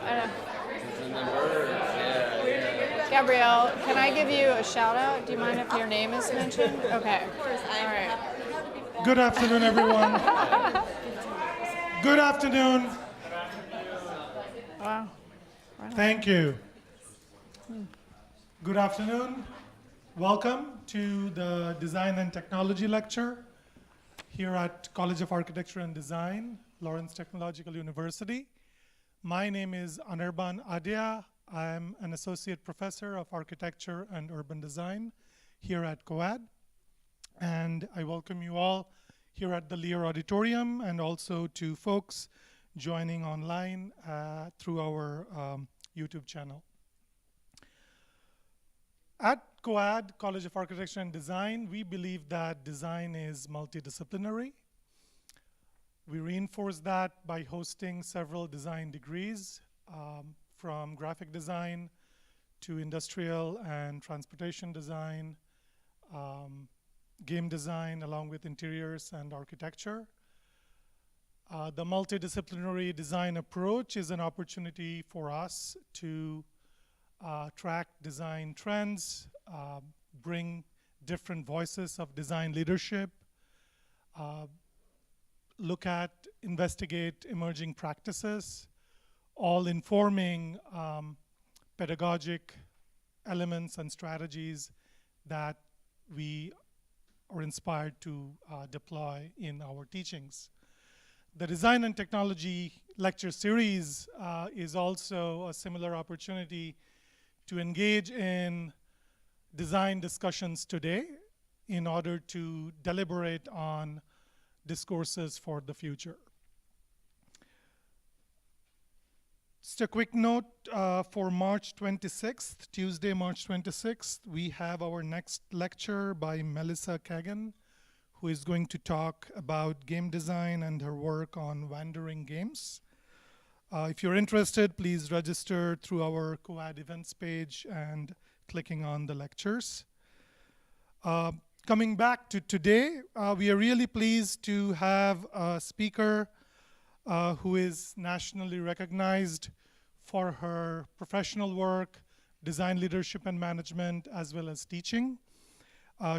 I know. And then birds, yeah. Gabrielle, can I give you a shout out? Do you mind if your name is mentioned? Okay. Of course, All right. Good afternoon, everyone. Good afternoon. Wow. Right on. Thank you. Good afternoon. Welcome to the Design and Technology Lecture here at College of Architecture and Design, Lawrence Technological University. My name is Anirban Adya. I'm an associate professor of architecture and urban design here at COAD. And I welcome you all here at the Lear Auditorium and also to folks joining online through our YouTube channel. At COAD, College of Architecture and Design, we believe that design is multidisciplinary. We reinforce that by hosting several design degrees, from graphic design to industrial and transportation design, game design, along with interiors and architecture. The multidisciplinary design approach is an opportunity for us to track design trends, bring different voices of design leadership, look at, investigate emerging practices, all informing pedagogic elements and strategies that we are inspired to deploy in our teachings. The Design and Technology lecture series is also a similar opportunity to engage in design discussions today in order to deliberate on discourses for the future. Just a quick note for March 26th, Tuesday, March 26th, we have our next lecture by Melissa Kagan, who is going to talk about game design and her work on wandering games. If you're interested, please register through our COAD events page and clicking on the lectures. Coming back to today, we are really pleased to have a speaker who is nationally recognized for her professional work, design leadership and management, as well as teaching.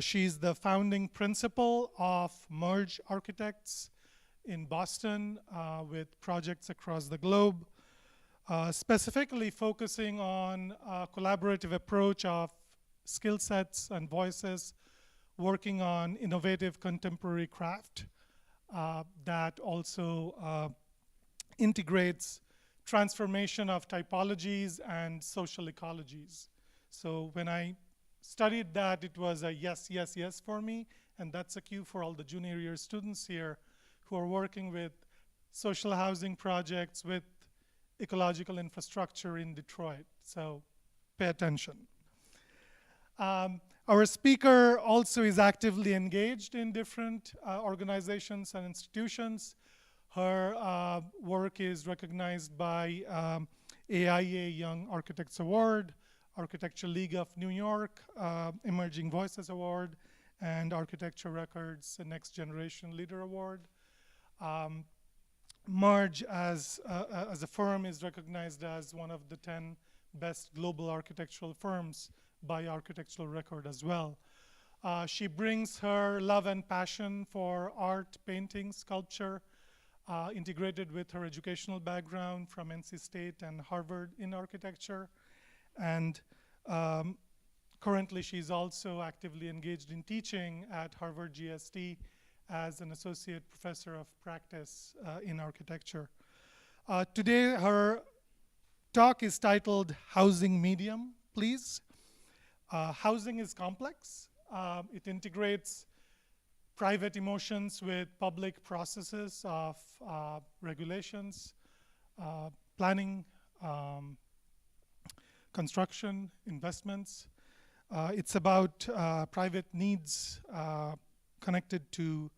She's the founding principal of Merge Architects in Boston with projects across the globe, specifically focusing on a collaborative approach of skill sets and voices, working on innovative contemporary craft that also integrates transformation of typologies and social ecologies. So when I studied that, it was a yes, yes, yes for me, and that's a cue for all the junior year students here who are working with social housing projects with ecological infrastructure in Detroit. So pay attention. Our speaker also is actively engaged in different organizations and institutions. Her work is recognized by AIA Young Architects Award, Architecture League of New York, Emerging Voices Award, and Architecture Records Next Generation Leader Award. Merge as a firm is recognized as one of the 10 best global architectural firms by Architectural Record as well. She brings her love and passion for art, painting, sculpture, integrated with her educational background from NC State and Harvard in architecture. And currently she's also actively engaged in teaching at Harvard GST as an associate professor of practice in architecture. Today her talk is titled Housing Medium, Please. Housing is complex. It integrates private emotions with public processes of regulations, planning, construction, investments. It's about private needs connected to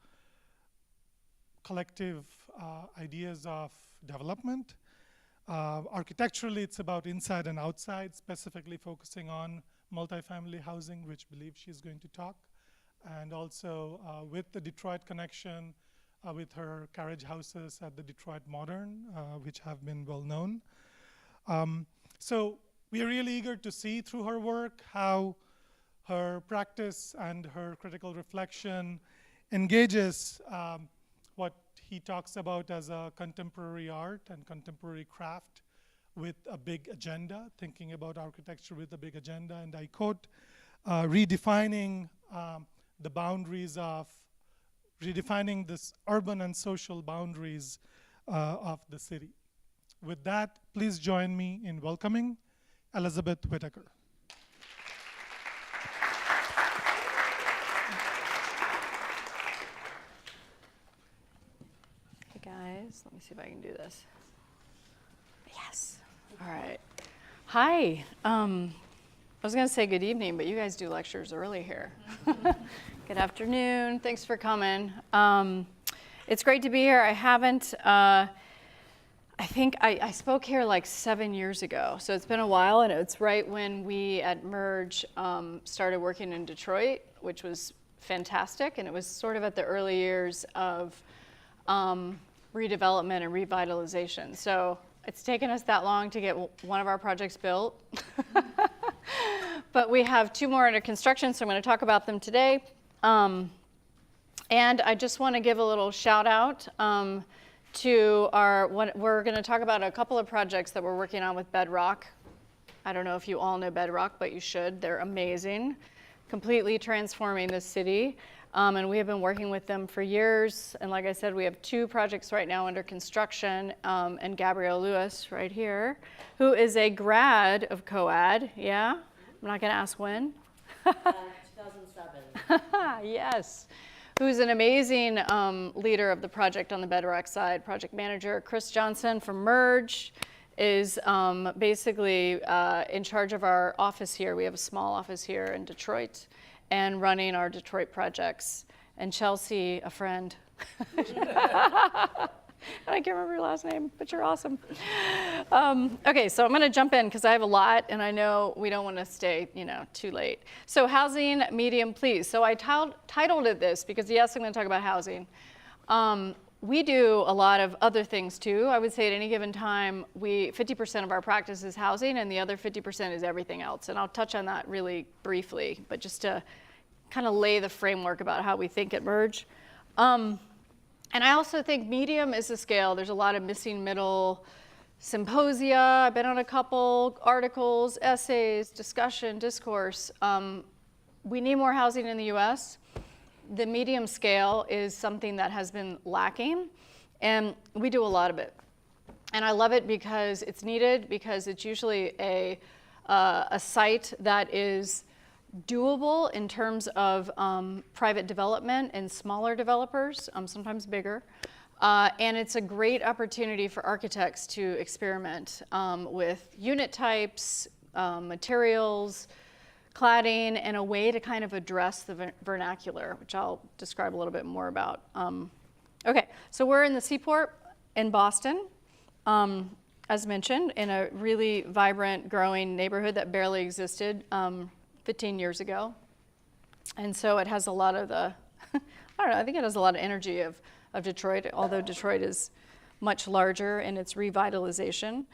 collective ideas of development. Architecturally, it's about inside and outside, specifically focusing on multifamily housing, which I believe she's going to talk. And also with the Detroit connection, with her carriage houses at the Detroit Modern, which have been well known. So we are really eager to see through her work how her practice and her critical reflection engages what he talks about as a contemporary art and contemporary craft with a big agenda, thinking about architecture with a big agenda. And I quote, redefining the boundaries of, redefining this urban and social boundaries of the city. With that, please join me in welcoming Elizabeth Whittaker. Hey guys, let me see if I can do this. Yes. All right. Hi. I was going to say good evening, but you guys do lectures early here. Good afternoon. Thanks for coming. It's great to be here. I haven't, I think I spoke here like 7 years ago, so it's been a while, and it's right when we at Merge started working in Detroit, which was fantastic, and it was sort of at the early years of redevelopment and revitalization. So it's taken us that long to get one of our projects built. But we have 2 more under construction, so I'm going to talk about them today. And I just want to give a little shout out to we're going to talk about a couple of projects that we're working on with Bedrock. I don't know if you all know Bedrock, but you should. They're amazing, completely transforming the city. And we have been working with them for years. And like I said, we have 2 projects right now under construction. And Gabrielle Lewis right here, who is a grad of COAD. Yeah? I'm not going to ask when. 2007. Yes. Who's an amazing leader of the project on the Bedrock side, project manager. Chris Johnson from Merge is basically in charge of our office here. We have a small office here in Detroit, and running our Detroit projects. And Chelsea, a friend. I can't remember your last name, but you're awesome. Okay, so I'm going to jump in because I have a lot, and I know we don't want to stay, too late. So housing, medium, please. So I titled it this because, yes, I'm going to talk about housing. We do a lot of other things too. I would say at any given time, 50% of our practice is housing, and the other 50% is everything else. And I'll touch on that really briefly, but just to kind of lay the framework about how we think at Merge. And I also think medium is the scale. There's a lot of missing middle symposia. I've been on a couple, articles, essays, discussion, discourse. We need more housing in the US. The medium scale is something that has been lacking, and we do a lot of it. And I love it because it's needed, because it's usually a site that is doable in terms of private development and smaller developers, sometimes bigger. And it's a great opportunity for architects to experiment with unit types, materials, cladding, and a way to kind of address the vernacular, which I'll describe a little bit more about. Okay, so we're in the Seaport in Boston, as mentioned, in a really vibrant, growing neighborhood that barely existed 15 years ago. And so it has a lot of the, I don't know, I think it has a lot of energy of Detroit, although Detroit is much larger in its revitalization.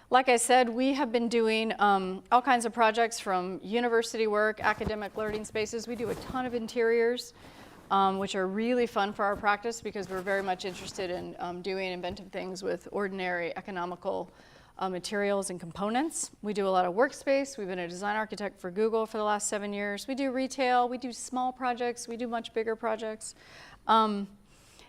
Like I said, we have been doing all kinds of projects, from university work, academic learning spaces. We do a ton of interiors, which are really fun for our practice because we're very much interested in doing inventive things with ordinary economical materials and components. We do a lot of workspace. We've been a design architect for Google for the last 7 years. We do retail. We do small projects. We do much bigger projects. And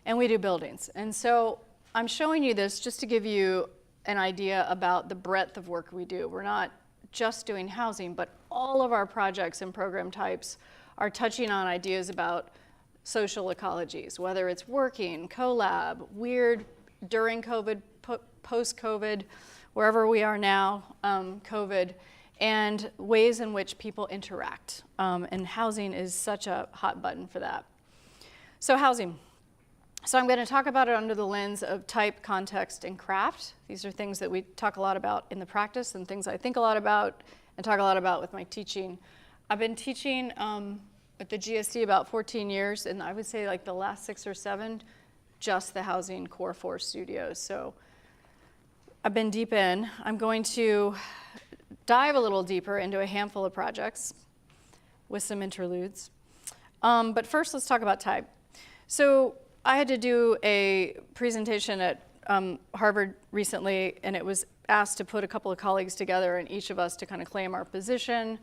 we do buildings. And so I'm showing you this just to give you an idea about the breadth of work we do. We're not just doing housing, but all of our projects and program types are touching on ideas about social ecologies, whether it's working, collab, weird, during COVID, post-COVID, wherever we are now, COVID, and ways in which people interact. And housing is such a hot button for that. So housing. So I'm going to talk about it under the lens of type, context, and craft. These are things that we talk a lot about in the practice and things I think a lot about and talk a lot about with my teaching. I've been teaching at the GSD about 14 years, and I would say like the last 6 or 7, just the housing core 4 studios. So I've been deep in. I'm going to dive a little deeper into a handful of projects with some interludes. But first, let's talk about type. So I had to do a presentation at Harvard recently, and it was asked to put a couple of colleagues together and each of us to kind of claim our position,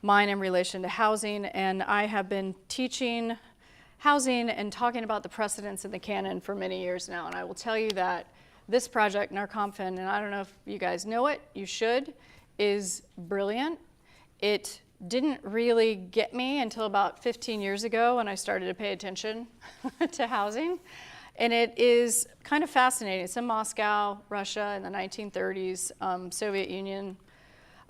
mine in relation to housing. And I have been teaching housing and talking about the precedents in the canon for many years now. And I will tell you that this project, NARCOMFIN, and I don't know if you guys know it, you should, is brilliant. It didn't really get me until about 15 years ago when I started to pay attention to housing. And it is kind of fascinating. It's in Moscow, Russia in the 1930s, Soviet Union,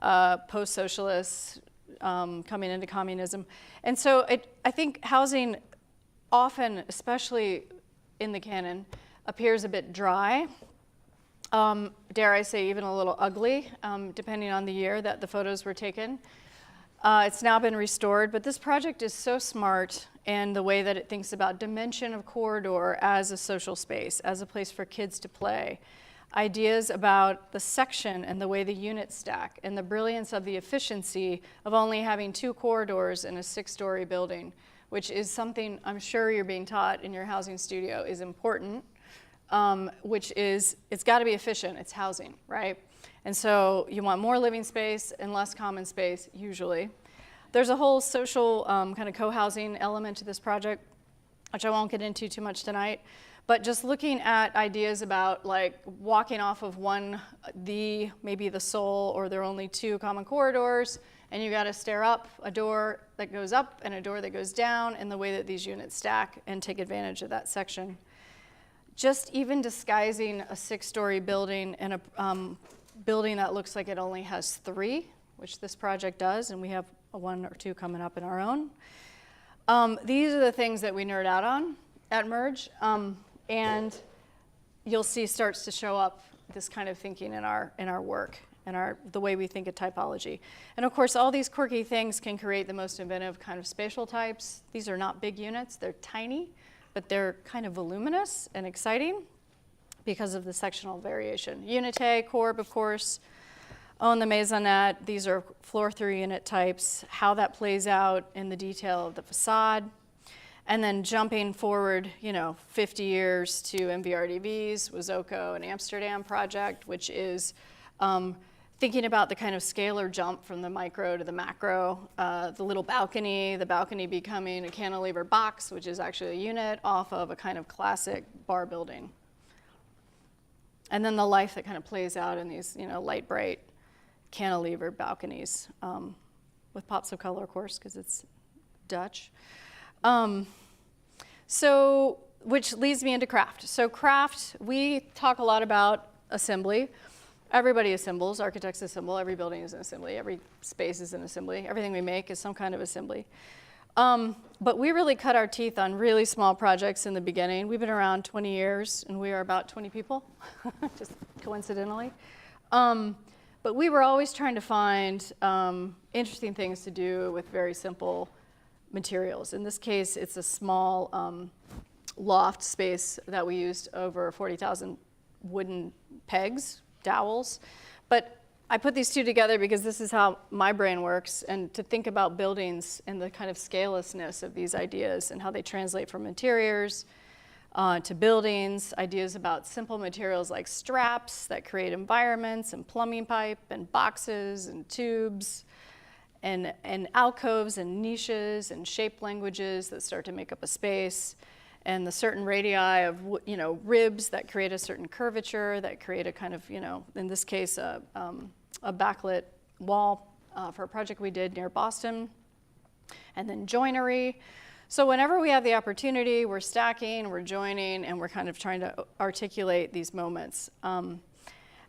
post-socialists coming into communism. And so I think housing often, especially in the canon, appears a bit dry. Dare I say even a little ugly, depending on the year that the photos were taken. It's now been restored, but this project is so smart in the way that it thinks about dimension of corridor as a social space, as a place for kids to play. Ideas about the section and the way the units stack, and the brilliance of the efficiency of only having 2 corridors in a 6-story building, which is something I'm sure you're being taught in your housing studio is important, which is, it's got to be efficient, it's housing, right? And so you want more living space and less common space, usually. There's a whole social kind of co-housing element to this project, which I won't get into too much tonight. But just looking at ideas about like walking off of maybe the sole, or there are only 2 common corridors, and you got to stair up a door that goes up and a door that goes down, and the way that these units stack and take advantage of that section. Just even disguising a 6-story building and a building that looks like it only has 3, which this project does, and we have 1 or 2 coming up in our own. These are the things that we nerd out on at Merge, and you'll see starts to show up this kind of thinking in our work and the way we think of typology. And of course, all these quirky things can create the most inventive kind of spatial types. These are not big units, they're tiny, but they're kind of voluminous and exciting because of the sectional variation. Unité, Corb, of course, on the maisonette. These are floor-through unit types, how that plays out in the detail of the facade. And then jumping forward, 50 years to MVRDV's, Whittaker and Amsterdam project, which is thinking about the kind of scalar jump from the micro to the macro, the little balcony, the balcony becoming a cantilever box, which is actually a unit off of a kind of classic bar building. And then the life that kind of plays out in these, light, bright cantilever balconies with pops of color, of course, because it's Dutch. Which leads me into craft. So craft, we talk a lot about assembly. Everybody assembles, architects assemble, every building is an assembly, every space is an assembly, everything we make is some kind of assembly. But we really cut our teeth on really small projects in the beginning. We've been around 20 years, and we are about 20 people, just coincidentally. But we were always trying to find interesting things to do with very simple materials. In this case, it's a small loft space that we used over 40,000 wooden pegs, dowels. But I put these 2 together because this is how my brain works, and to think about buildings and the kind of scalelessness of these ideas and how they translate from interiors to buildings, ideas about simple materials like straps that create environments, and plumbing pipe, and boxes, and tubes, and alcoves, and niches, and shape languages that start to make up a space, and the certain radii of ribs that create a certain curvature, that create a kind of, in this case, a backlit wall for a project we did near Boston, and then joinery. So whenever we have the opportunity, we're stacking, we're joining, and we're kind of trying to articulate these moments. And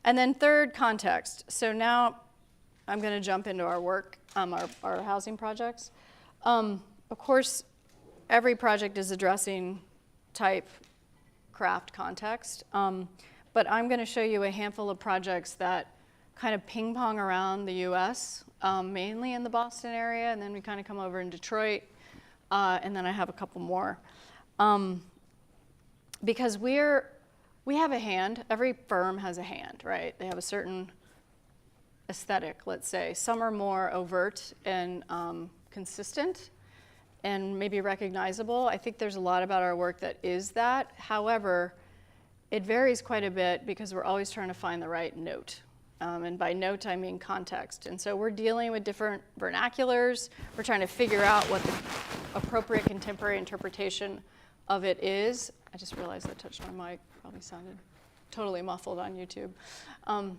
then third, context. So now I'm going to jump into our work, our housing projects. Of course, every project is addressing type, craft, context. But I'm going to show you a handful of projects that kind of ping pong around the US, mainly in the Boston area, and then we kind of come over in Detroit. And then I have a couple more. Because we're We have a hand. Every firm has a hand, right? They have a certain aesthetic, let's say. Some are more overt and consistent and maybe recognizable. I think there's a lot about our work that is that. However, it varies quite a bit because we're always trying to find the right note. And by note, I mean context. And so we're dealing with different vernaculars. We're trying to figure out what the appropriate contemporary interpretation of it is. I just realized I touched my mic. Probably sounded totally muffled on YouTube.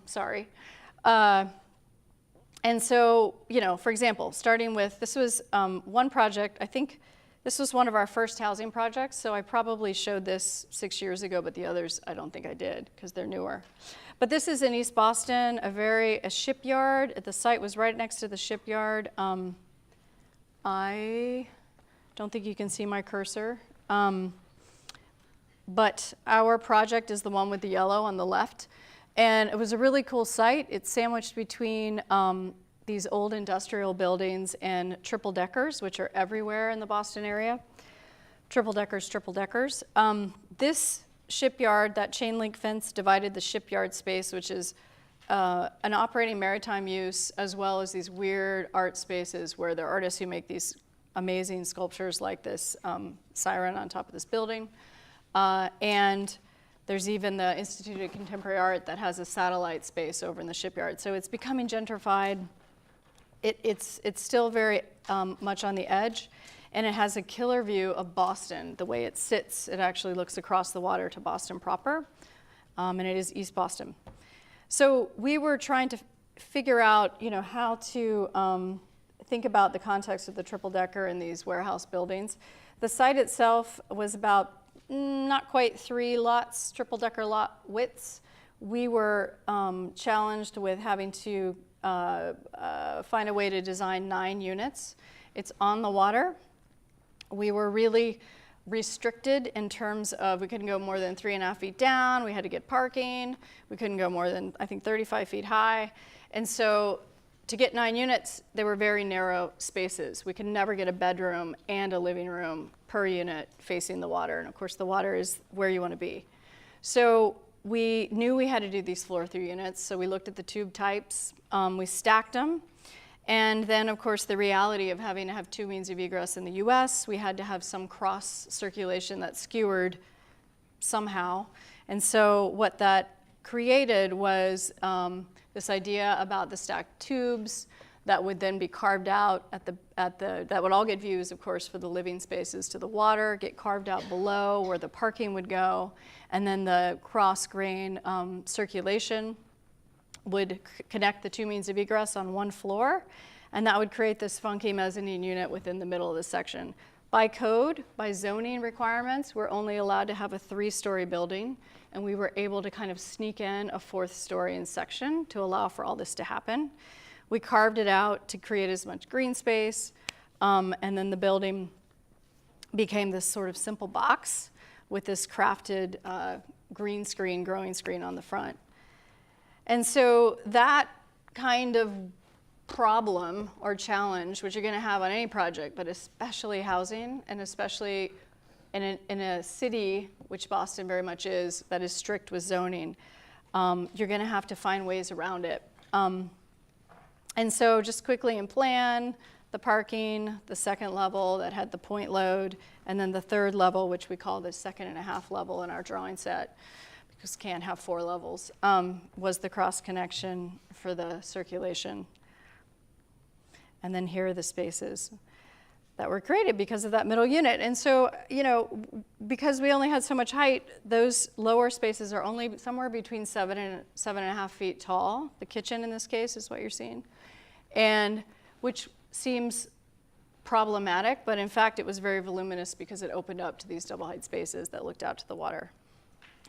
Sorry. And so, you know, for example, starting with, this was one project, I think this was one of our first housing projects, so I probably showed this 6 years ago, but the others I don't think I did because they're newer. But this is in East Boston, a shipyard. The site was right next to the shipyard. I don't think you can see my cursor. But our project is the one with the yellow on the left. And it was a really cool site. It's sandwiched between these old industrial buildings and triple deckers, which are everywhere in the Boston area. Triple deckers. This shipyard, that chain link fence divided the shipyard space, which is an operating maritime use, as well as these weird art spaces where there are artists who make these amazing sculptures like this siren on top of this building. And there's even the Institute of Contemporary Art that has a satellite space over in the shipyard. So it's becoming gentrified. It's still very much on the edge. And it has a killer view of Boston. The way it sits, it actually looks across the water to Boston proper. And it is East Boston. So we were trying to figure out, you know, how to think about the context of the triple decker in these warehouse buildings. The site itself was about not quite 3 lots, triple decker lot widths. We were challenged with having to find a way to design 9 units. It's on the water. We were really restricted in terms of we couldn't go more than 3.5 feet down. We had to get parking. We couldn't go more than, I think, 35 feet high. And so to get 9 units, they were very narrow spaces. We could never get a bedroom and a living room per unit facing the water. And of course, the water is where you want to be. So we knew we had to do these floor-through units. So we looked at the tube types. We stacked them. And then, of course, the reality of having to have 2 means of egress in the US, we had to have some cross circulation that skewered somehow. And so what that created was this idea about the stacked tubes that would then be carved out that would all get views, of course, for the living spaces to the water, get carved out below where the parking would go, and then the cross-grain circulation would connect the 2 means of egress on one floor, and that would create this funky mezzanine unit within the middle of the section. By code, by zoning requirements, we're only allowed to have a 3-story building, and we were able to kind of sneak in a 4th story in section to allow for all this to happen. We carved it out to create as much green space, and then the building became this sort of simple box with this crafted green screen, growing screen on the front. And so that kind of problem or challenge, which you're going to have on any project, but especially housing, and especially in a city, which Boston very much is, that is strict with zoning, you're going to have to find ways around it. And so just quickly in plan, the parking, the 2nd level that had the point load, and then the 3rd level, which we call the 2.5 level in our drawing set, because can't have 4 levels, was the cross connection for the circulation. And then here are the spaces that were created because of that middle unit. And so, you know, because we only had so much height, those lower spaces are only somewhere between 7 and 7.5 feet tall. The kitchen in this case is what you're seeing, and which seems problematic, but in fact it was very voluminous because it opened up to these double height spaces that looked out to the water.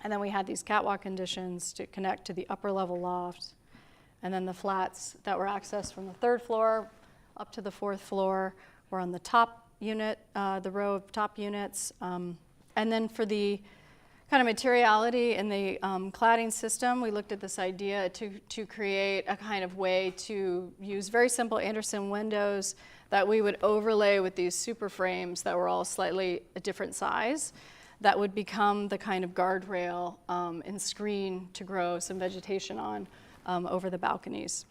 And then we had these catwalk conditions to connect to the upper level lofts, and then the flats that were accessed from the 3rd floor up to the 4th floor were on the top unit, the row of top units. And then for the kind of materiality in the cladding system, we looked at this idea to create a kind of way to use very simple Anderson windows that we would overlay with these super frames that were all slightly a different size, that would become the kind of guardrail and screen to grow some vegetation on over the balconies.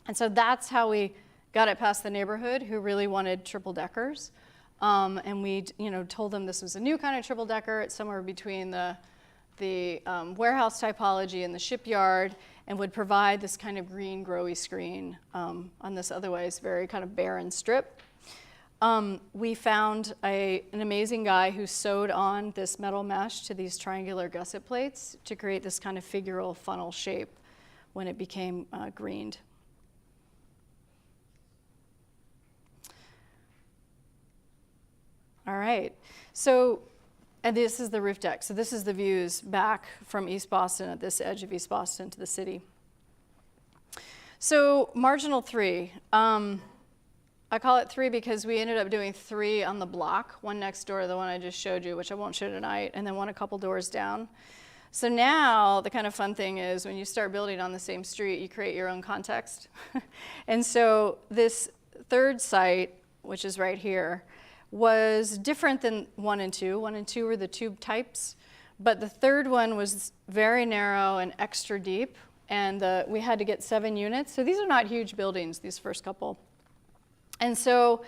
And so that's how we got it past the neighborhood who really wanted triple deckers. And we told them this was a new kind of triple decker. It's somewhere between the warehouse typology and the shipyard, and would provide this kind of green growy screen on this otherwise very kind of barren strip. We found an amazing guy who sewed on this metal mesh to these triangular gusset plates to create this kind of figural funnel shape when it became greened. All right, and this is the roof deck. So this is the views back from East Boston at this edge of East Boston to the city. So marginal 3. I call it 3 because we ended up doing 3 on the block, one next door to the one I just showed you, which I won't show tonight, and then one a couple doors down. So now the kind of fun thing is when you start building on the same street, you create your own context. And so this third site, which is right here, was different than 1 and 2. 1 and 2 were the tube types, but the third one was very narrow and extra deep, and we had to get 7 units. So these are not huge buildings, these first couple. And so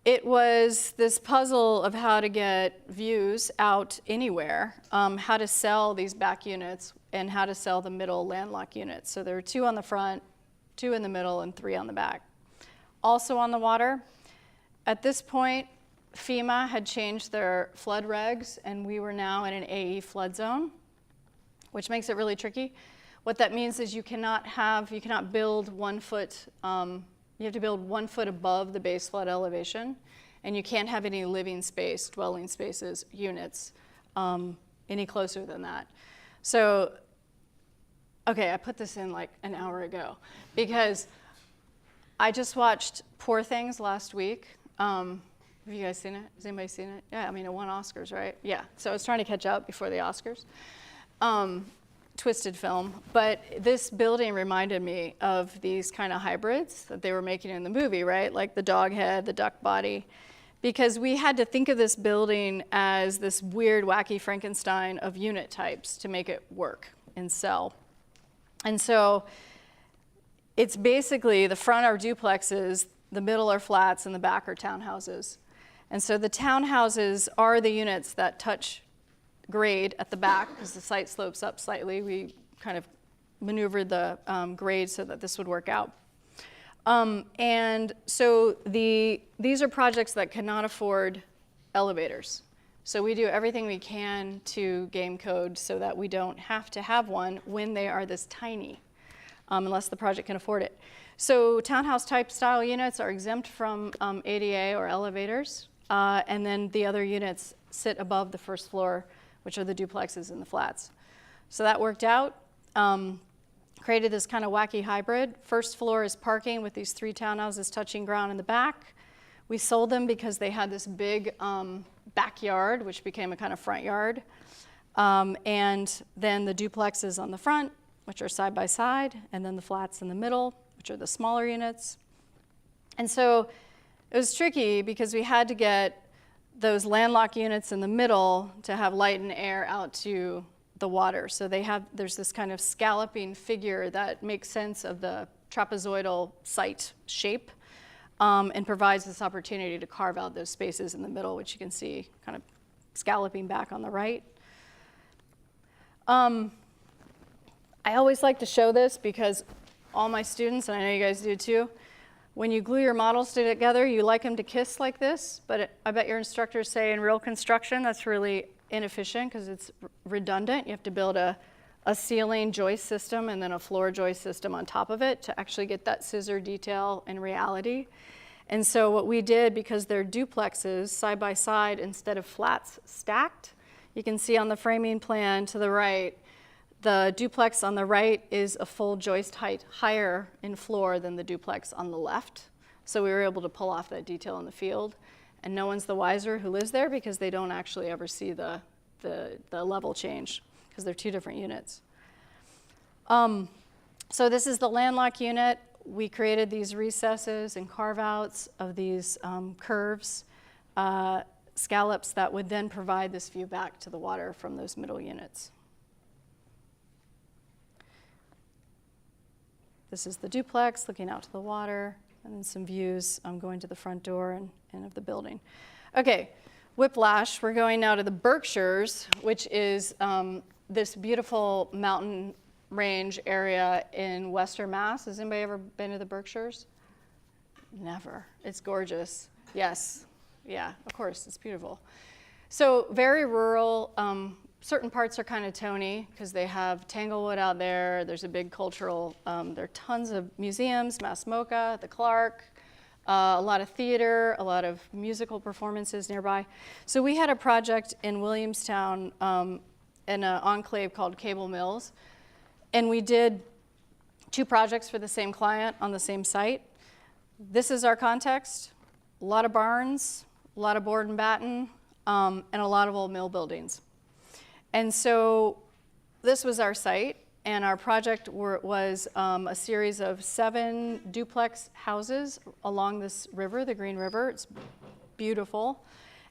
it was this puzzle of how to get views out anywhere, how to sell these back units, and how to sell the middle landlocked units. So there were 2 on the front, 2 in the middle, and 3 on the back. Also on the water, at this point, FEMA had changed their flood regs, and we were now in an AE flood zone, which makes it really tricky. What that means is you cannot build 1 foot, you have to build 1 foot above the base flood elevation, and you can't have any living space, dwelling spaces, units, any closer than that. So, okay, I put this in like an hour ago, because I just watched Poor Things last week. Have you guys seen it? Has anybody seen it? Yeah, I mean, it won Oscars, right? Yeah, so I was trying to catch up before the Oscars. Twisted film, but this building reminded me of these kind of hybrids that they were making in the movie, right? Like the dog head, the duck body, because we had to think of this building as this weird, wacky Frankenstein of unit types to make it work and sell. And so it's basically the front are duplexes, the middle are flats, and the back are townhouses. And so the townhouses are the units that touch grade at the back because the site slopes up slightly. We kind of maneuvered the grade so that this would work out. And so these are projects that cannot afford elevators. So we do everything we can to game code so that we don't have to have one when they are this tiny, unless the project can afford it. So townhouse type style units are exempt from ADA or elevators, and then the other units sit above the first floor, which are the duplexes and the flats. So that worked out. Created this kind of wacky hybrid. First floor is parking with these 3 townhouses touching ground in the back. We sold them because they had this big backyard, which became a kind of front yard. And then the duplexes on the front, which are side by side, and then the flats in the middle, which are the smaller units. And so it was tricky because we had to get those landlocked units in the middle to have light and air out to the water. So there's this kind of scalloping figure that makes sense of the trapezoidal site shape and provides this opportunity to carve out those spaces in the middle, which you can see kind of scalloping back on the right. I always like to show this because all my students, and I know you guys do too, when you glue your models together, you like them to kiss like this, but I bet your instructors say in real construction that's really inefficient because it's redundant. You have to build a ceiling joist system and then a floor joist system on top of it to actually get that scissor detail in reality. And so what we did, because they're duplexes side by side instead of flats stacked, you can see on the framing plan to the right, the duplex on the right is a full joist height higher in floor than the duplex on the left. So we were able to pull off that detail in the field. And no one's the wiser who lives there because they don't actually ever see the level change because they're 2 different units. So this is the landlocked unit. We created these recesses and carve-outs of these curves scallops that would then provide this view back to the water from those middle units. This is the duplex looking out to the water, and then some views going to the front door and of the building. Okay, whiplash. We're going now to the Berkshires, which is this beautiful mountain range area in Western Mass. Has anybody ever been to the Berkshires? Never. It's gorgeous. Yes. Yeah, of course, it's beautiful. So very rural. Certain parts are kind of Tony because they have Tanglewood out there. There's a big cultural, there are tons of museums, Mass MoCA, the Clark, a lot of theater, a lot of musical performances nearby. So we had a project in Williamstown in an enclave called Cable Mills, and we did 2 projects for the same client on the same site. This is our context: a lot of barns, a lot of board and batten, and a lot of old mill buildings. And so this was our site, and our project was a series of 7 duplex houses along this river, the Green River. It's beautiful.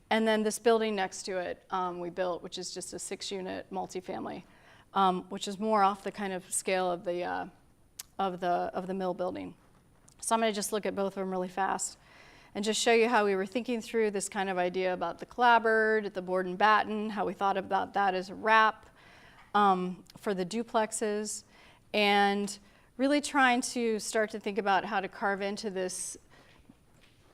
And then this building next to it we built, which is just a 6-unit multifamily, which is more off the kind of scale of the mill building. So I'm going to just look at both of them really fast and just show you how we were thinking through this kind of idea about the clapboard, the board and batten, how we thought about that as a wrap for the duplexes, and really trying to start to think about how to carve into this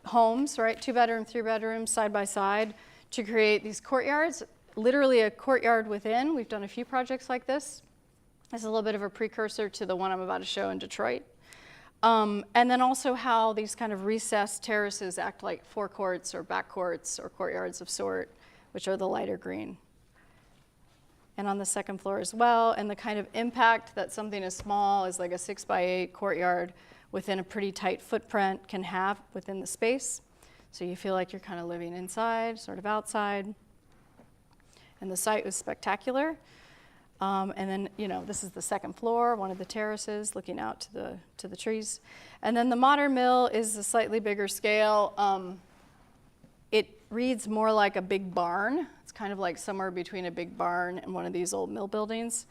homes, right? 2-bedroom, 3-bedroom, side by side, to create these courtyards, literally a courtyard within. We've done a few projects like this. This is a little bit of a precursor to the one I'm about to show in Detroit. And then also how these kind of recessed terraces act like forecourts or backcourts or courtyards of sort, which are the lighter green. And on the second floor as well, and the kind of impact that something as small as like a 6x8 courtyard within a pretty tight footprint can have within the space. So you feel like you're kind of living inside, sort of outside. And the site was spectacular. And then, you know, this is the second floor, one of the terraces looking out to the trees. And then the modern mill is a slightly bigger scale. It reads more like a big barn. It's kind of like somewhere between a big barn and one of these old mill buildings.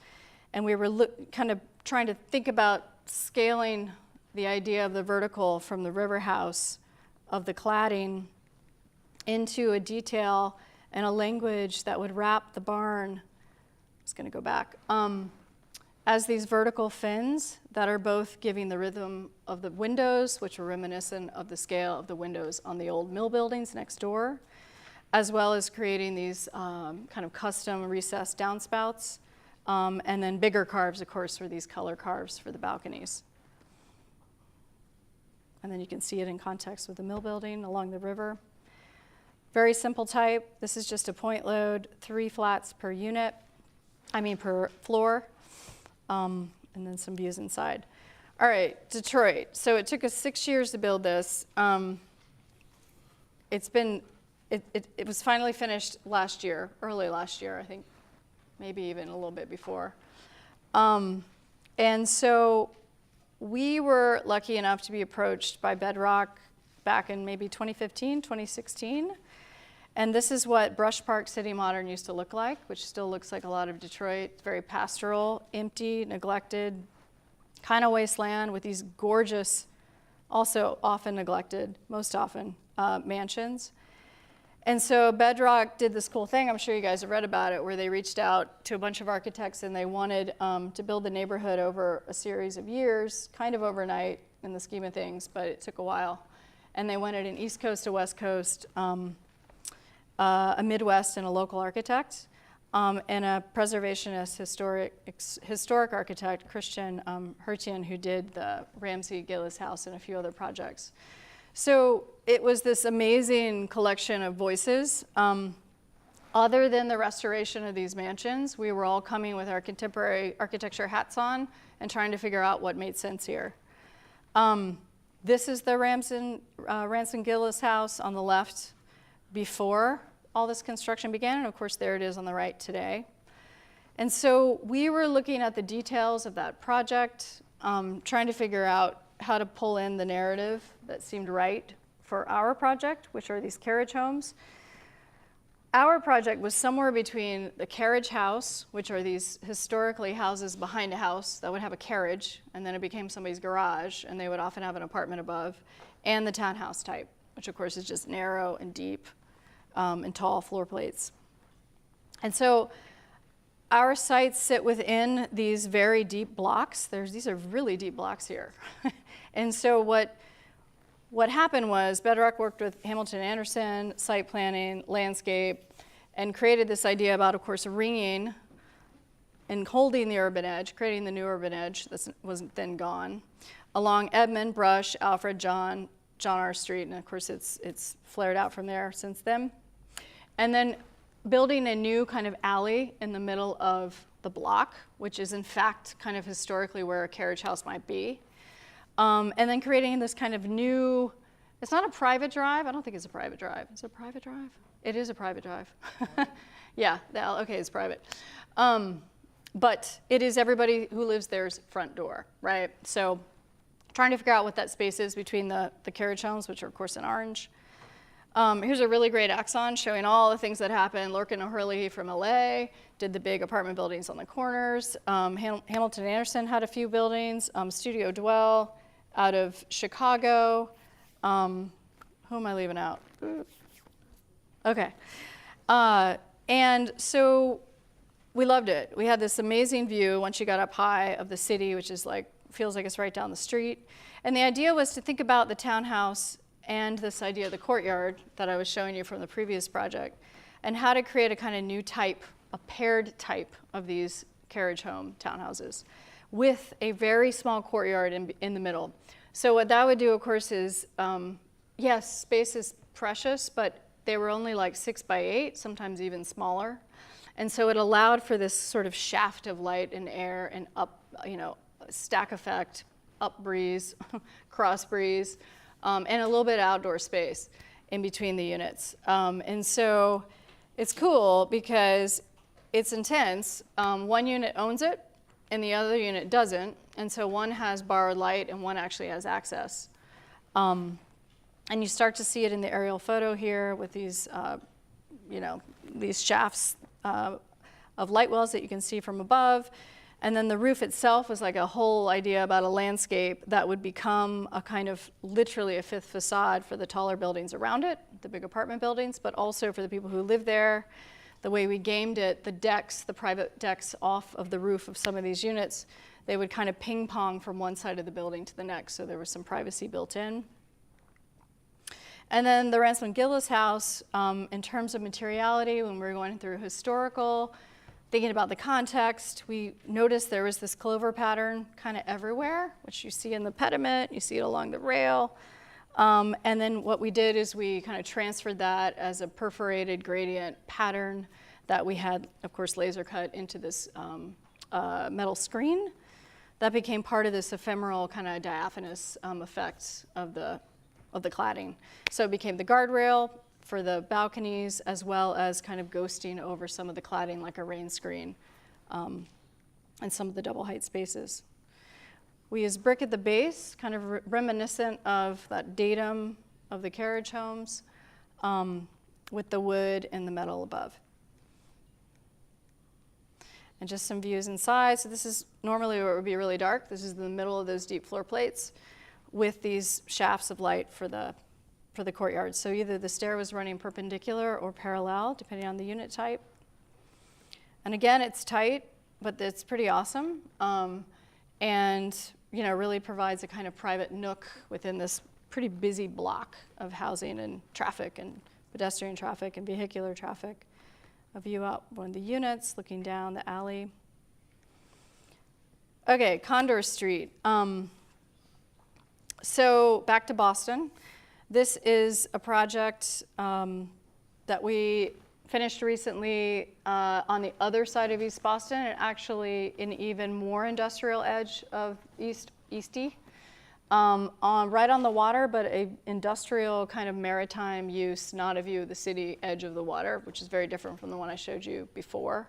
And we were kind of trying to think about scaling the idea of the vertical from the river house of the cladding into a detail and a language that would wrap the barn. It's going to go back, as these vertical fins that are both giving the rhythm of the windows, which are reminiscent of the scale of the windows on the old mill buildings next door, as well as creating these kind of custom recessed downspouts, and then bigger carves, of course, for these color carves for the balconies. And then you can see it in context with the mill building along the river. Very simple type. This is just a point load, 3 flats per unit. Per floor, and then some views inside. All right, Detroit. So it took us 6 years to build this. It was finally finished last year, early last year, I think, maybe even a little bit before. And so we were lucky enough to be approached by Bedrock back in maybe 2015, 2016. And this is what Brush Park City Modern used to look like, which still looks like a lot of Detroit. It's very pastoral, empty, neglected, kind of wasteland with these gorgeous, also often neglected, most often, mansions. And so Bedrock did this cool thing, I'm sure you guys have read about it, where they reached out to a bunch of architects and they wanted to build the neighborhood over a series of years, kind of overnight in the scheme of things, but it took a while. And they wanted an East Coast to West Coast, a Midwest and a local architect, and a preservationist historic architect, Christian Hertian, who did the Ramsey Gillis House and a few other projects. So it was this amazing collection of voices. Other than the restoration of these mansions, we were all coming with our contemporary architecture hats on and trying to figure out what made sense here. This is the Ramsey Gillis House on the left before all this construction began, and of course there it is on the right today. And so we were looking at the details of that project, trying to figure out how to pull in the narrative that seemed right for our project, which are these carriage homes. our project was somewhere between the carriage house, which are these historically houses behind a house that would have a carriage, and then it became somebody's garage, and they would often have an apartment above, and the townhouse type, which of course is just narrow and deep and tall floor plates. And so our sites sit within these very deep blocks. These are really deep blocks here. And so what happened was Bedrock worked with Hamilton Anderson, site planning, landscape, and created this idea about, of course, ringing and holding the urban edge, creating the new urban edge that was then gone, along Edmund, Brush, Alfred, John R. Street, and of course it's flared out from there since then. And then building a new kind of alley in the middle of the block, which is in fact kind of historically where a carriage house might be. And then creating this kind of new, it's not a private drive. I don't think it's a private drive. Is it a private drive? It is a private drive. Yeah, okay, it's private. But it is everybody who lives there's front door, right? So trying to figure out what that space is between the carriage homes, which are of course in orange. Here's a really great axon showing all the things that happened. Lorcan O'Hurley from LA did the big apartment buildings on the corners. Hamilton Anderson had a few buildings. Studio Dwell out of Chicago. Who am I leaving out? Okay. And so we loved it. We had this amazing view once you got up high of the city, which is like, feels like it's right down the street. And the idea was to think about the townhouse and this idea of the courtyard that I was showing you from the previous project, and how to create a kind of new type, a paired type of these carriage home townhouses with a very small courtyard in the middle. So what that would do, of course, is, yes, space is precious, but they were only like 6 by 8, sometimes even smaller. And so it allowed for this sort of shaft of light and air and up, stack effect, up breeze, cross breeze, and a little bit of outdoor space in between the units. And so it's cool because it's intense. One unit owns it and the other unit doesn't. And so one has borrowed light and one actually has access. And you start to see it in the aerial photo here with these, these shafts of light wells that you can see from above. And then the roof itself was like a whole idea about a landscape that would become a kind of literally a fifth facade for the taller buildings around it, the big apartment buildings, but also for the people who live there. The way we gamed it, the decks, the private decks off of the roof of some of these units, they would kind of ping pong from one side of the building to the next, so there was some privacy built in. And then the Ransom Gillis house, in terms of materiality, when we were going through historical, thinking about the context, we noticed there was this clover pattern kind of everywhere, which you see in the pediment, you see it along the rail. And then what we did is we kind of transferred that as a perforated gradient pattern that we had, of course, laser cut into this metal screen. That became part of this ephemeral kind of diaphanous effect of the cladding. So it became the guardrail for the balconies, as well as kind of ghosting over some of the cladding like a rain screen and some of the double height spaces. We used brick at the base, kind of reminiscent of that datum of the carriage homes, with the wood and the metal above. And just some views inside. So this is normally where it would be really dark. This is the middle of those deep floor plates with these shafts of light for the courtyard. So either the stair was running perpendicular or parallel, depending on the unit type. And again, it's tight, but it's pretty awesome. And really provides a kind of private nook within this pretty busy block of housing and traffic and pedestrian traffic and vehicular traffic. A view out one of the units, looking down the alley. Okay, Condor Street. So back to Boston. This is a project that we finished recently on the other side of East Boston, and actually an even more industrial edge of Eastie, right on the water, but an industrial kind of maritime use, not a view of the city edge of the water, which is very different from the one I showed you before.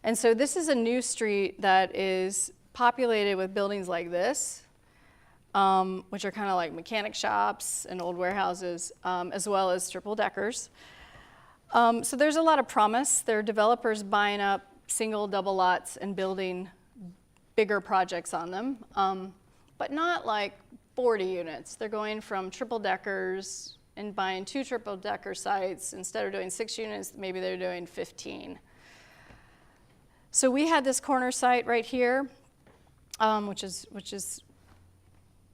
And so this is a new street that is populated with buildings like this, which are kind of like mechanic shops and old warehouses, as well as triple deckers. So there's a lot of promise. There are developers buying up single, double lots and building bigger projects on them, but not like 40 units. They're going from triple deckers and buying 2 triple decker sites. Instead of doing 6 units, maybe they're doing 15. So we had this corner site right here, which is,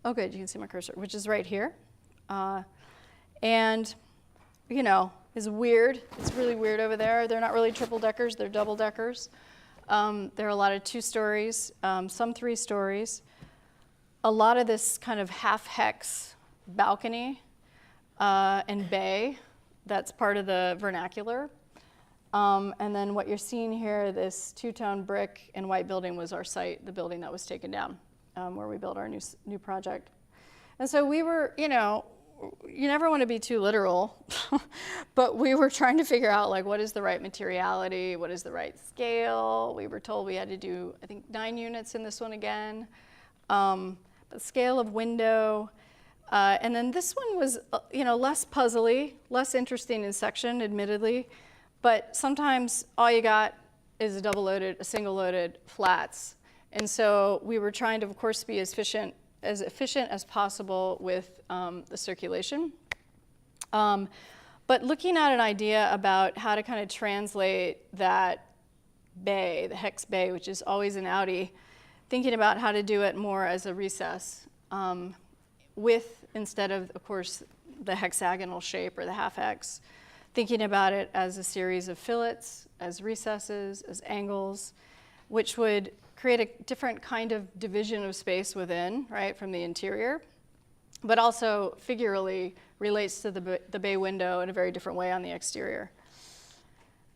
oh good, you can see my cursor, which is right here. And, you know, is weird. It's really weird over there. They're not really triple deckers, they're double deckers. There are a lot of 2 stories, some 3 stories. A lot of this kind of half hex balcony and bay, that's part of the vernacular. And then what you're seeing here, this 2-tone brick and white building was our site, the building that was taken down, where we built our new project. And so we were, you know, you never want to be too literal, but we were trying to figure out like what is the right materiality, what is the right scale. We were told we had to do, I think, 9 units in this one again. The scale of window. And then this one was, you know, less puzzly, less interesting in section, admittedly. But sometimes all you got is a single loaded flats. And so we were trying to, of course, be as efficient as possible with the circulation. But looking at an idea about how to kind of translate that bay, the hex bay, which is always an outie, thinking about how to do it more as a recess with, instead of course, the hexagonal shape or the half hex, thinking about it as a series of fillets, as recesses, as angles, which would create a different kind of division of space within, right, from the interior, but also figuratively relates to the bay window in a very different way on the exterior.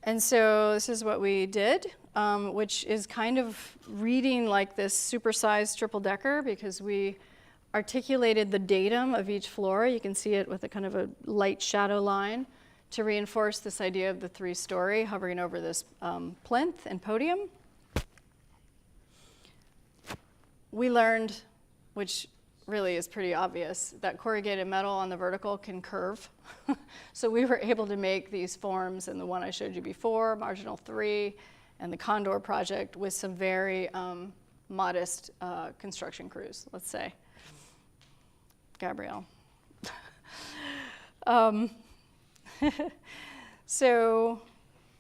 And so this is what we did, which is kind of reading like this supersized triple decker, because we articulated the datum of each floor. You can see it with a kind of a light shadow line to reinforce this idea of the 3-story hovering over this plinth and podium. We learned, which really is pretty obvious, that corrugated metal on the vertical can curve. So we were able to make these forms, and the one I showed you before, Marginal 3, and the Condor project with some very modest construction crews, let's say. Gabrielle. So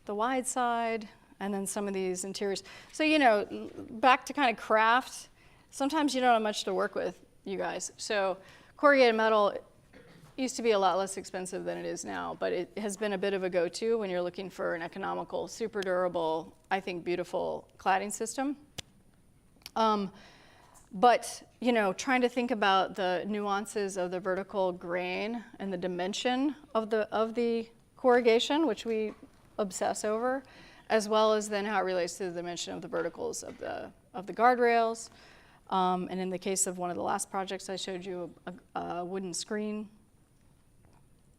the wide side, and then some of these interiors. So, you know, back to kind of craft, sometimes you don't have much to work with, you guys. So corrugated metal used to be a lot less expensive than it is now, but it has been a bit of a go-to when you're looking for an economical, super durable, I think beautiful cladding system. But, you know, trying to think about the nuances of the vertical grain and the dimension of the corrugation, which we obsess over, as well as then how it relates to the dimension of the verticals of the guardrails. And in the case of one of the last projects, I showed you a wooden screen.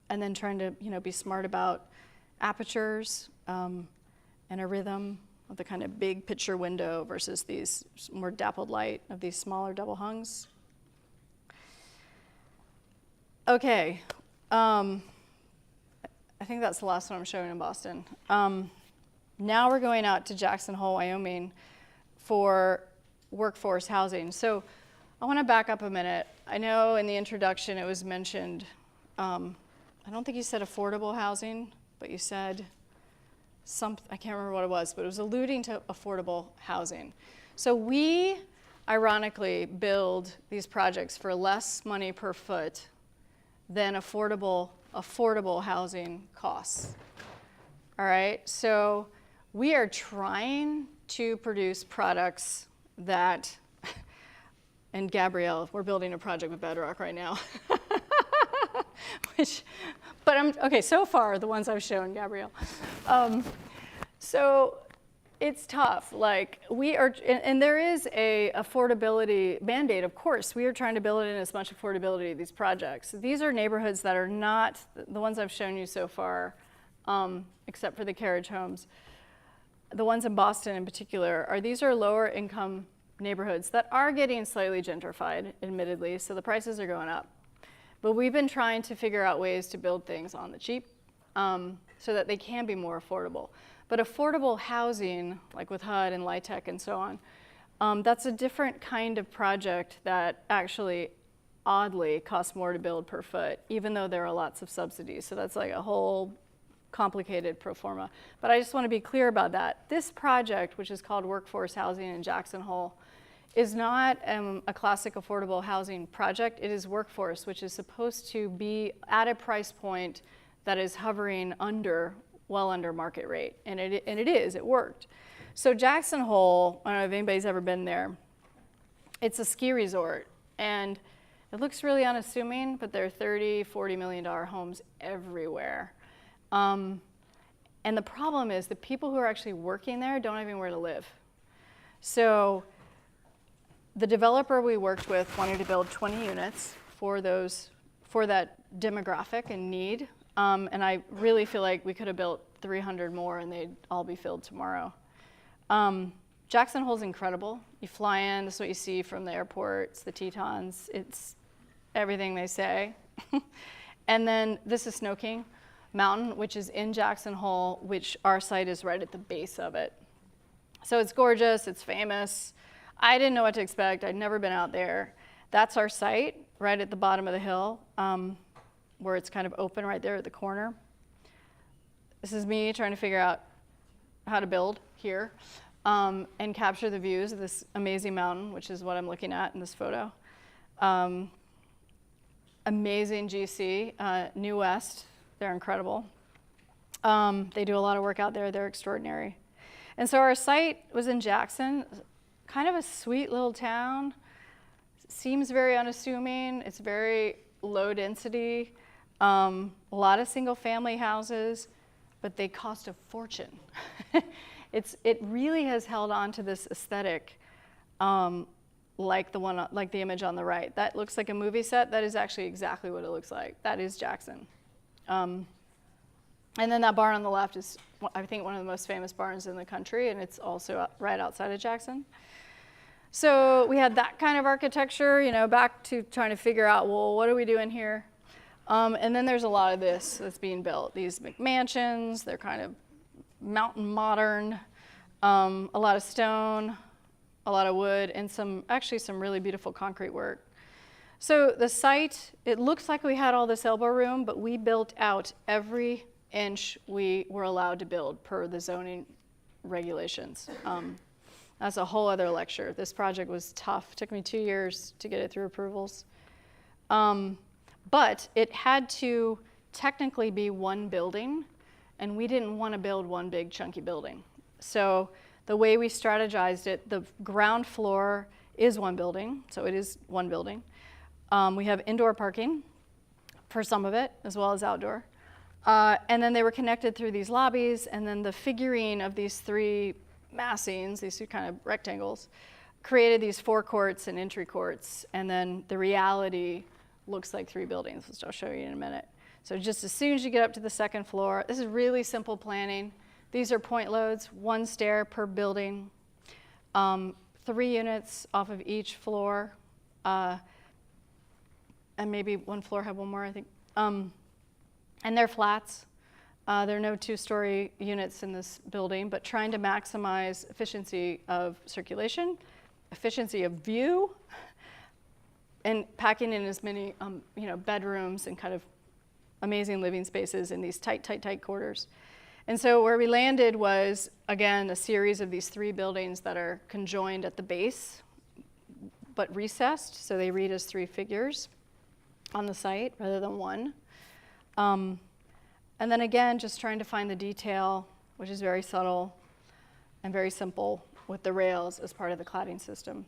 And then trying to, you know, be smart about apertures and a rhythm of the kind of big picture window versus these more dappled light of these smaller double hungs. Okay, I think that's the last one I'm showing in Boston. Now we're going out to Jackson Hole, Wyoming for workforce housing. So I want to back up a minute. I know in the introduction it was mentioned, I don't think you said affordable housing, but you said I can't remember what it was, but it was alluding to affordable housing. So we, ironically, build these projects for less money per foot than affordable housing costs. All right, so we are trying to produce products that, and Gabrielle, we're building a project with Bedrock right now. Okay, so far, the ones I've shown, Gabrielle. So it's tough. Like, we are, and there is a affordability mandate, of course. We are trying to build in as much affordability to these projects. These are neighborhoods that are not the ones I've shown you so far, except for the carriage homes. The ones in Boston in particular, these are lower income neighborhoods that are getting slightly gentrified, admittedly, so the prices are going up. But we've been trying to figure out ways to build things on the cheap. so that they can be more affordable. But affordable housing, like with HUD and LIHTC and so on, that's a different kind of project that actually, oddly, costs more to build per foot, even though there are lots of subsidies. So that's like a whole complicated pro forma. But I just want to be clear about that. This project, which is called Workforce Housing in Jackson Hole, is not a classic affordable housing project. It is workforce, which is supposed to be at a price point that is hovering well under market rate. And it is, it worked. So Jackson Hole, I don't know if anybody's ever been there, it's a ski resort. And it looks really unassuming, but there are $30, $40 million homes everywhere. And the problem is the people who are actually working there don't have anywhere to live. So the developer we worked with wanted to build 20 units for that demographic and need. And I really feel like we could have built 300 more and they'd all be filled tomorrow. Jackson Hole's incredible. You fly in, this is what you see from the airport. It's the Tetons. It's everything they say. And then this is Snow King Mountain, which is in Jackson Hole, which our site is right at the base of it. So it's gorgeous, it's famous. I didn't know what to expect. I'd never been out there. That's our site, right at the bottom of the hill, where it's kind of open right there at the corner. This is me trying to figure out how to build here and capture the views of this amazing mountain, which is what I'm looking at in this photo. Amazing GC, New West, they're incredible. They do a lot of work out there, they're extraordinary. And so our site was in Jackson, kind of a sweet little town. Seems very unassuming, it's very low density, a lot of single family houses, but they cost a fortune. It really has held on to this aesthetic like the image on the right. That looks like a movie set. That is actually exactly what it looks like. That is Jackson. And then that barn on the left is, I think, one of the most famous barns in the country, and it's also right outside of Jackson. So we had that kind of architecture, back to trying to figure out, well, what are we doing here? And then there's a lot of this that's being built. These McMansions, they're kind of mountain modern, a lot of stone, a lot of wood, and actually some really beautiful concrete work. So the site, it looks like we had all this elbow room, but we built out every inch we were allowed to build per the zoning regulations. That's a whole other lecture. This project was tough. It took me 2 years to get it through approvals. But it had to technically be one building, and we didn't want to build one big chunky building. So the way we strategized it, the ground floor is one building, so it is one building. We have indoor parking for some of it, as well as outdoor. And then they were connected through these lobbies, and then the figurine of these three massings, these two kind of rectangles, created these forecourts and entry courts, and then the reality looks like 3 buildings, which I'll show you in a minute. So just as soon as you get up to the second floor, this is really simple planning. These are point loads, 1 stair per building, 3 units off of each floor, and maybe one floor had one more, I think. And they're flats. There are no 2-story units in this building, but trying to maximize efficiency of circulation, efficiency of view, and packing in as many bedrooms and kind of amazing living spaces in these tight quarters. And so where we landed was, again, a series of these 3 buildings that are conjoined at the base, but recessed, so they read as 3 figures on the site rather than 1. And then again, just trying to find the detail, which is very subtle and very simple, with the rails as part of the cladding system.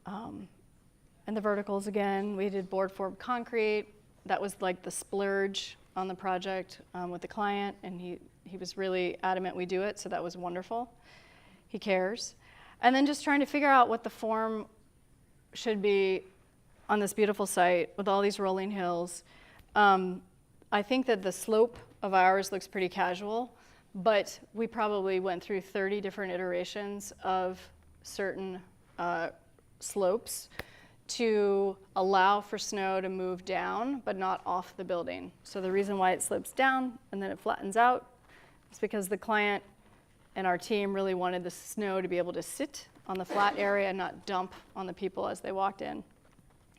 And the verticals, again, we did board formed concrete. That was like the splurge on the project with the client, and he was really adamant we do it, so that was wonderful. He cares. And then just trying to figure out what the form should be on this beautiful site with all these rolling hills. I think that the slope of ours looks pretty casual, but we probably went through 30 different iterations of certain slopes to allow for snow to move down, but not off the building. So the reason why it slips down and then it flattens out is because the client and our team really wanted the snow to be able to sit on the flat area and not dump on the people as they walked in.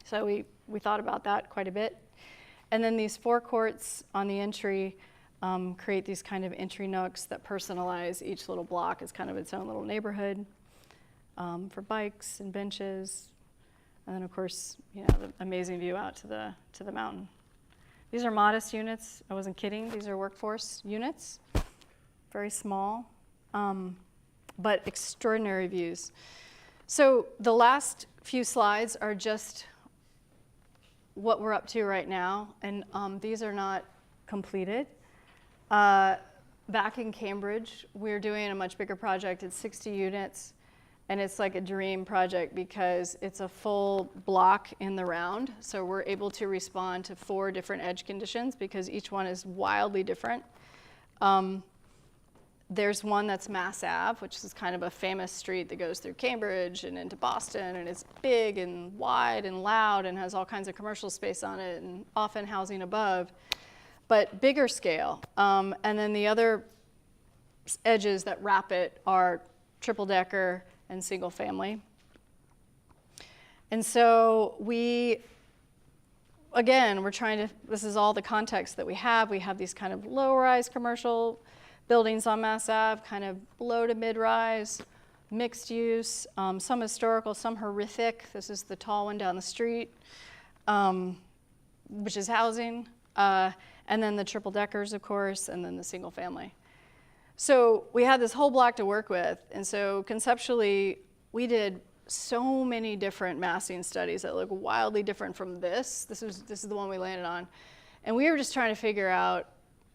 So we thought about that quite a bit. And then these forecourts on the entry create these kind of entry nooks that personalize each little block as kind of its own little neighborhood for bikes and benches. And then of course, the amazing view out to the mountain. These are modest units. I wasn't kidding. These are workforce units, very small, but extraordinary views. So the last few slides are just what we're up to right now, and these are not completed. Back in Cambridge, we're doing a much bigger project. It's 60 units, and it's like a dream project because it's a full block in the round. So we're able to respond to 4 different edge conditions because each one is wildly different. There's one that's Mass Ave, which is kind of a famous street that goes through Cambridge and into Boston, and it's big and wide and loud and has all kinds of commercial space on it and often housing above, but bigger scale. And then the other edges that wrap it are triple decker and single family. And so again, we're trying to, this is all the context that we have. We have these kind of low-rise commercial buildings on Mass Ave, kind of low to mid-rise, mixed use, some historical, some horrific. This is the tall one down the street, which is housing. And then the triple deckers, of course, and then the single family. So we had this whole block to work with. And so conceptually, we did so many different massing studies that look wildly different from this. This is the one we landed on. And we were just trying to figure out,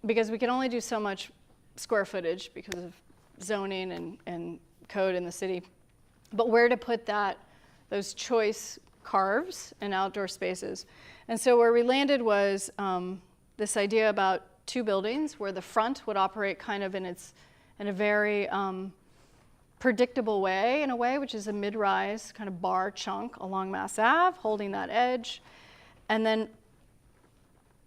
because we can only do so much square footage because of zoning and code in the city, but where to put those choice carves and outdoor spaces. And so where we landed was this idea about 2 buildings where the front would operate kind of in a very predictable way, in a way, which is a mid-rise kind of bar chunk along Mass Ave, holding that edge, and then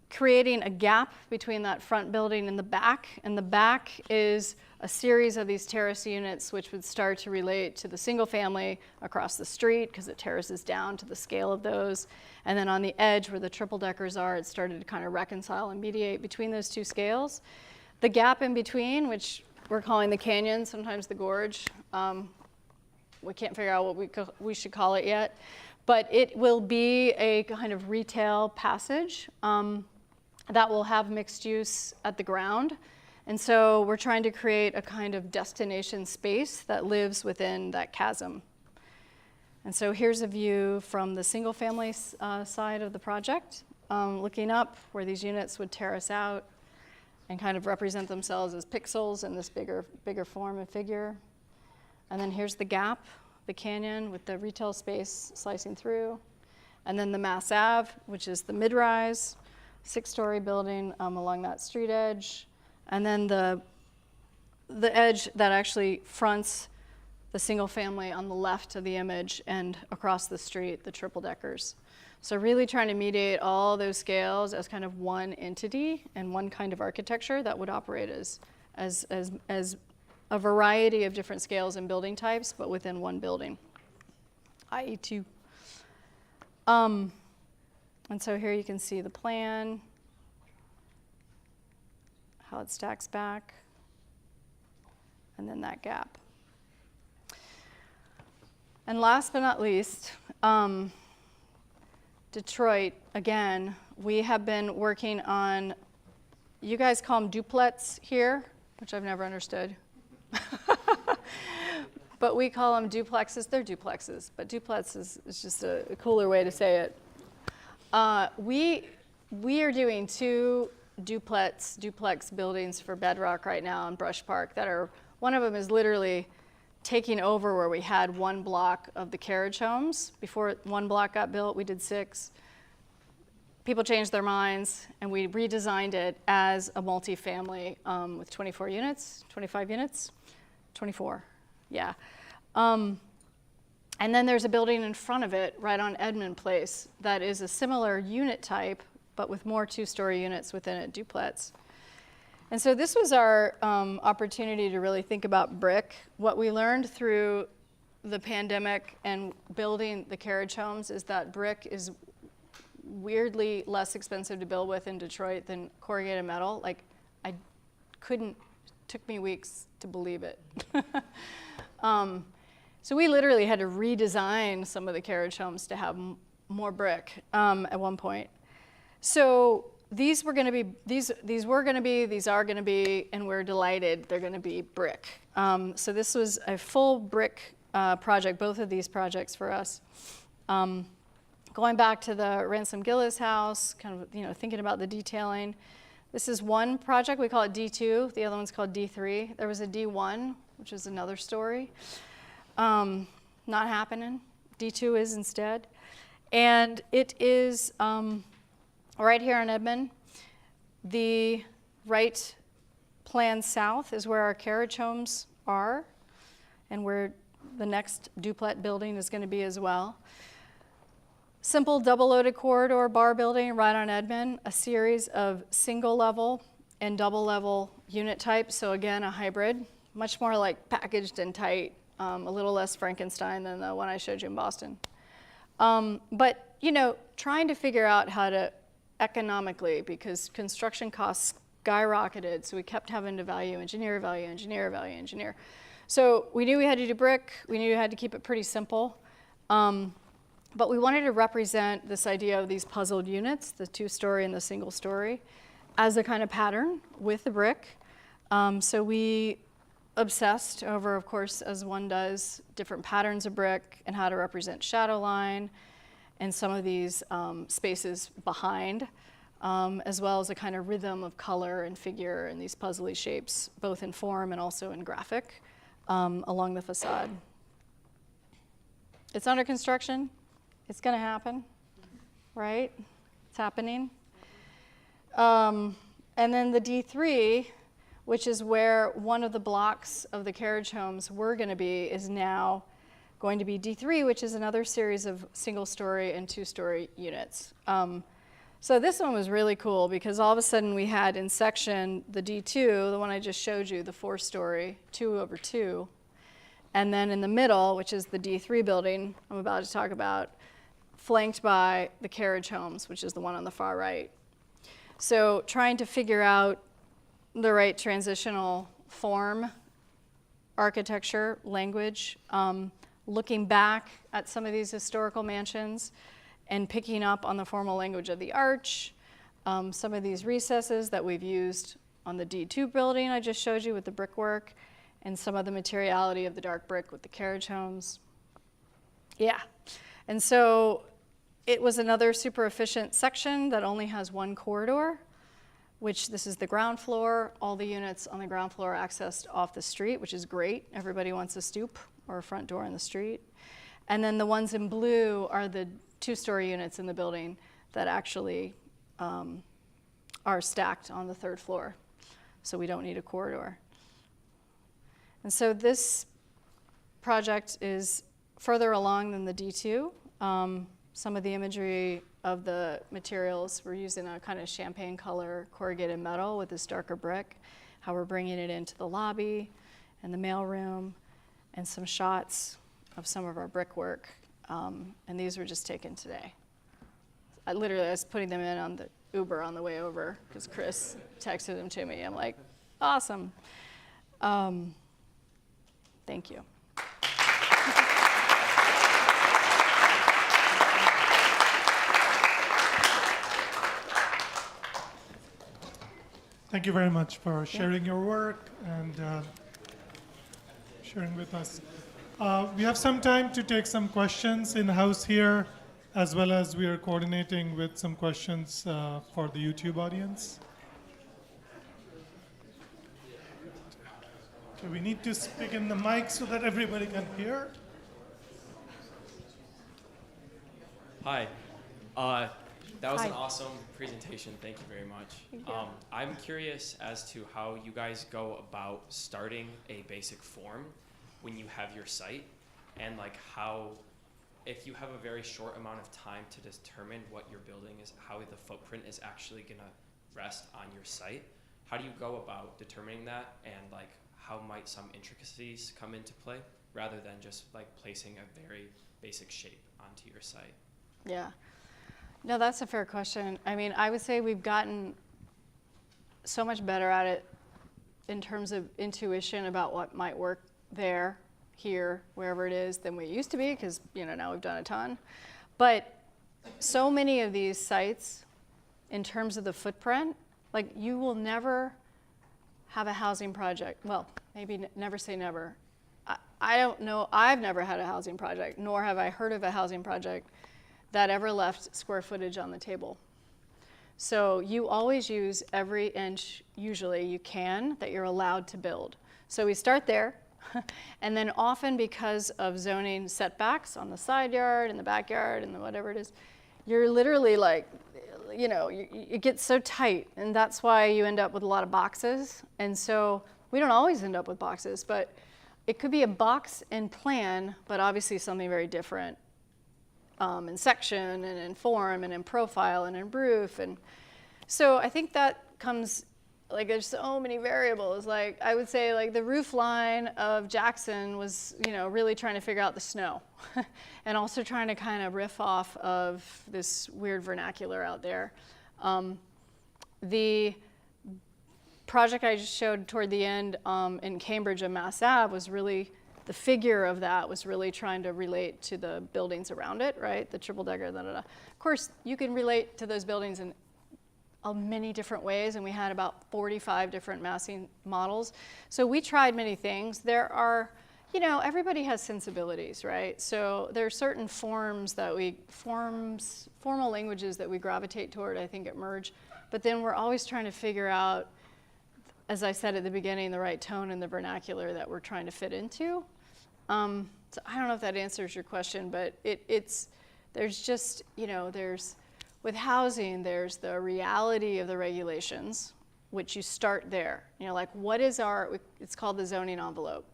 creating a gap between that front building and the back. And the back is a series of these terrace units which would start to relate to the single family across the street because it terraces down to the scale of those. And then on the edge where the triple deckers are, it started to kind of reconcile and mediate between those 2 scales. The gap in between, which we're calling the canyon, sometimes the gorge, we can't figure out what we should call it yet, but it will be a kind of retail passage that will have mixed use at the ground. And so we're trying to create a kind of destination space that lives within that chasm. And so here's a view from the single family side of the project, looking up where these units would terrace out and kind of represent themselves as pixels in this bigger form and figure. And then here's the gap, the canyon with the retail space slicing through. And then the Mass Ave, which is the mid-rise, 6-story building along that street edge. And then the edge that actually fronts the single family on the left of the image and across the street, the triple deckers. So really trying to mediate all those scales as kind of one entity and one kind of architecture that would operate as a variety of different scales and building types, but within one building, i.e. 2. And so here you can see the plan, how it stacks back, and then that gap. And last but not least, Detroit, again, we have been working on, you guys call them duplets here, which I've never understood. But we call them duplexes. They're duplexes, but duplex is just a cooler way to say it. We are doing 2 duplex buildings for Bedrock right now in Brush Park that are, one of them is literally taking over where we had 1 block of the carriage homes. Before 1 block got built, we did 6. People changed their minds, and we redesigned it as a multifamily with 24 units, 25 units, 24, yeah. And And then there's a building in front of it, right on Edmond Place, that is a similar unit type, but with more two-story units within it, duplex. And so this was our opportunity to really think about brick. What we learned through the pandemic and building the carriage homes is that brick is weirdly less expensive to build with in Detroit than corrugated metal. Like, I couldn't, took me weeks to believe it. So we literally had to redesign some of the carriage homes to have more brick at one point. So these were going to be, these are going to be, and we're delighted they're going to be brick. So this was a full brick project, both of these projects for us. Going back to the Ransom Gillis house, kind of thinking about the detailing. This is one project, we call it D2. The other one's called D3. There was a D1, which is another story. Not happening. D2 is instead. And it is right here in Edmond. The right plan south is where our carriage homes are and where the next duplex building is going to be as well. Simple double-loaded corridor bar building right on Edmond, a series of single-level and double-level unit types. So again, a hybrid, much more like packaged and tight, a little less Frankenstein than the one I showed you in Boston. But trying to figure out how to economically, because construction costs skyrocketed, so we kept having to value engineer. So we knew we had to do brick. We knew we had to keep it pretty simple. But we wanted to represent this idea of these puzzled units, the two-story and the single-story, as a kind of pattern with the brick. So we obsessed over, of course, as one does, different patterns of brick and how to represent shadow line and some of these spaces behind, as well as a kind of rhythm of color and figure and these puzzly shapes, both in form and also in graphic, along the facade. It's under construction. It's going to happen, right? It's happening. And then the D3, which is where one of the blocks of the carriage homes were going to be, is now going to be D3, which is another series of single-story and two-story units. So this one was really cool because all of a sudden we had in section the D2, the one I just showed you, the 4-story, 2/2. And then in the middle, which is the D3 building I'm about to talk about, flanked by the carriage homes, which is the one on the far right. So trying to figure out the right transitional form, architecture, language, looking back at some of these historical mansions and picking up on the formal language of the arch, some of these recesses that we've used on the D2 building I just showed you with the brickwork, and some of the materiality of the dark brick with the carriage homes. Yeah, and so it was another super efficient section that only has one corridor, which this is the ground floor. All the units on the ground floor are accessed off the street, which is great. Everybody wants a stoop or a front door in the street. And then the ones in blue are the two-story units in the building that actually are stacked on the 3rd floor. So we don't need a corridor. And so this project is further along than the D2. Some of the imagery of the materials, we're using a kind of champagne color corrugated metal with this darker brick, how we're bringing it into the lobby and the mailroom, and some shots of some of our brickwork. And these were just taken today. I was putting them in on the Uber on the way over because Chris texted them to me. I'm like, awesome. Thank you. Thank you very much for sharing your work and sharing with us. We have some time to take some questions in-house here, as well as we are coordinating with some questions for the YouTube audience. So we need to speak in the mic so that everybody can hear. Hi. That was an awesome presentation. Thank you very much. I'm curious as to how you guys go about starting a basic form when you have your site, and like how if you have a very short amount of time to determine what your building is, how the footprint is actually gonna rest on your site, how do you go about determining that, and like how might some intricacies come into play rather than just like placing a very basic shape onto your site? Yeah. No, that's a fair question. I mean, I would say we've gotten so much better at it in terms of intuition about what might work there, here, wherever it is, than we used to be, because now we've done a ton. But so many of these sites, in terms of the footprint, like you will never have a housing project. Well, maybe never say never. I don't know. I've never had a housing project, nor have I heard of a housing project that ever left square footage on the table. So you always use every inch, usually you can, that you're allowed to build. So we start there, and then often because of zoning setbacks on the side yard and the backyard and the whatever it is, you're literally like, it gets so tight, and that's why you end up with a lot of boxes. And so we don't always end up with boxes, but it could be a box in plan, but obviously something very different in section and in form and in profile and in roof. And so I think that comes, like there's so many variables. Like I would say like the roof line of Jackson was, really trying to figure out the snow and also trying to kind of riff off of this weird vernacular out there. The project I just showed toward the end in Cambridge and Mass Ave was really, the figure of that was really trying to relate to the buildings around it, right? The triple decker, Of course, you can relate to those buildings in many different ways, and we had about 45 different massing models. So we tried many things. There are, everybody has sensibilities, right? So there are certain formal languages that we gravitate toward, I think, at Merge. But then we're always trying to figure out, as I said at the beginning, the right tone and the vernacular that we're trying to fit into. So I don't know if that answers your question, but there's just, with housing, there's the reality of the regulations, which you start there. Like what is it's called the zoning envelope,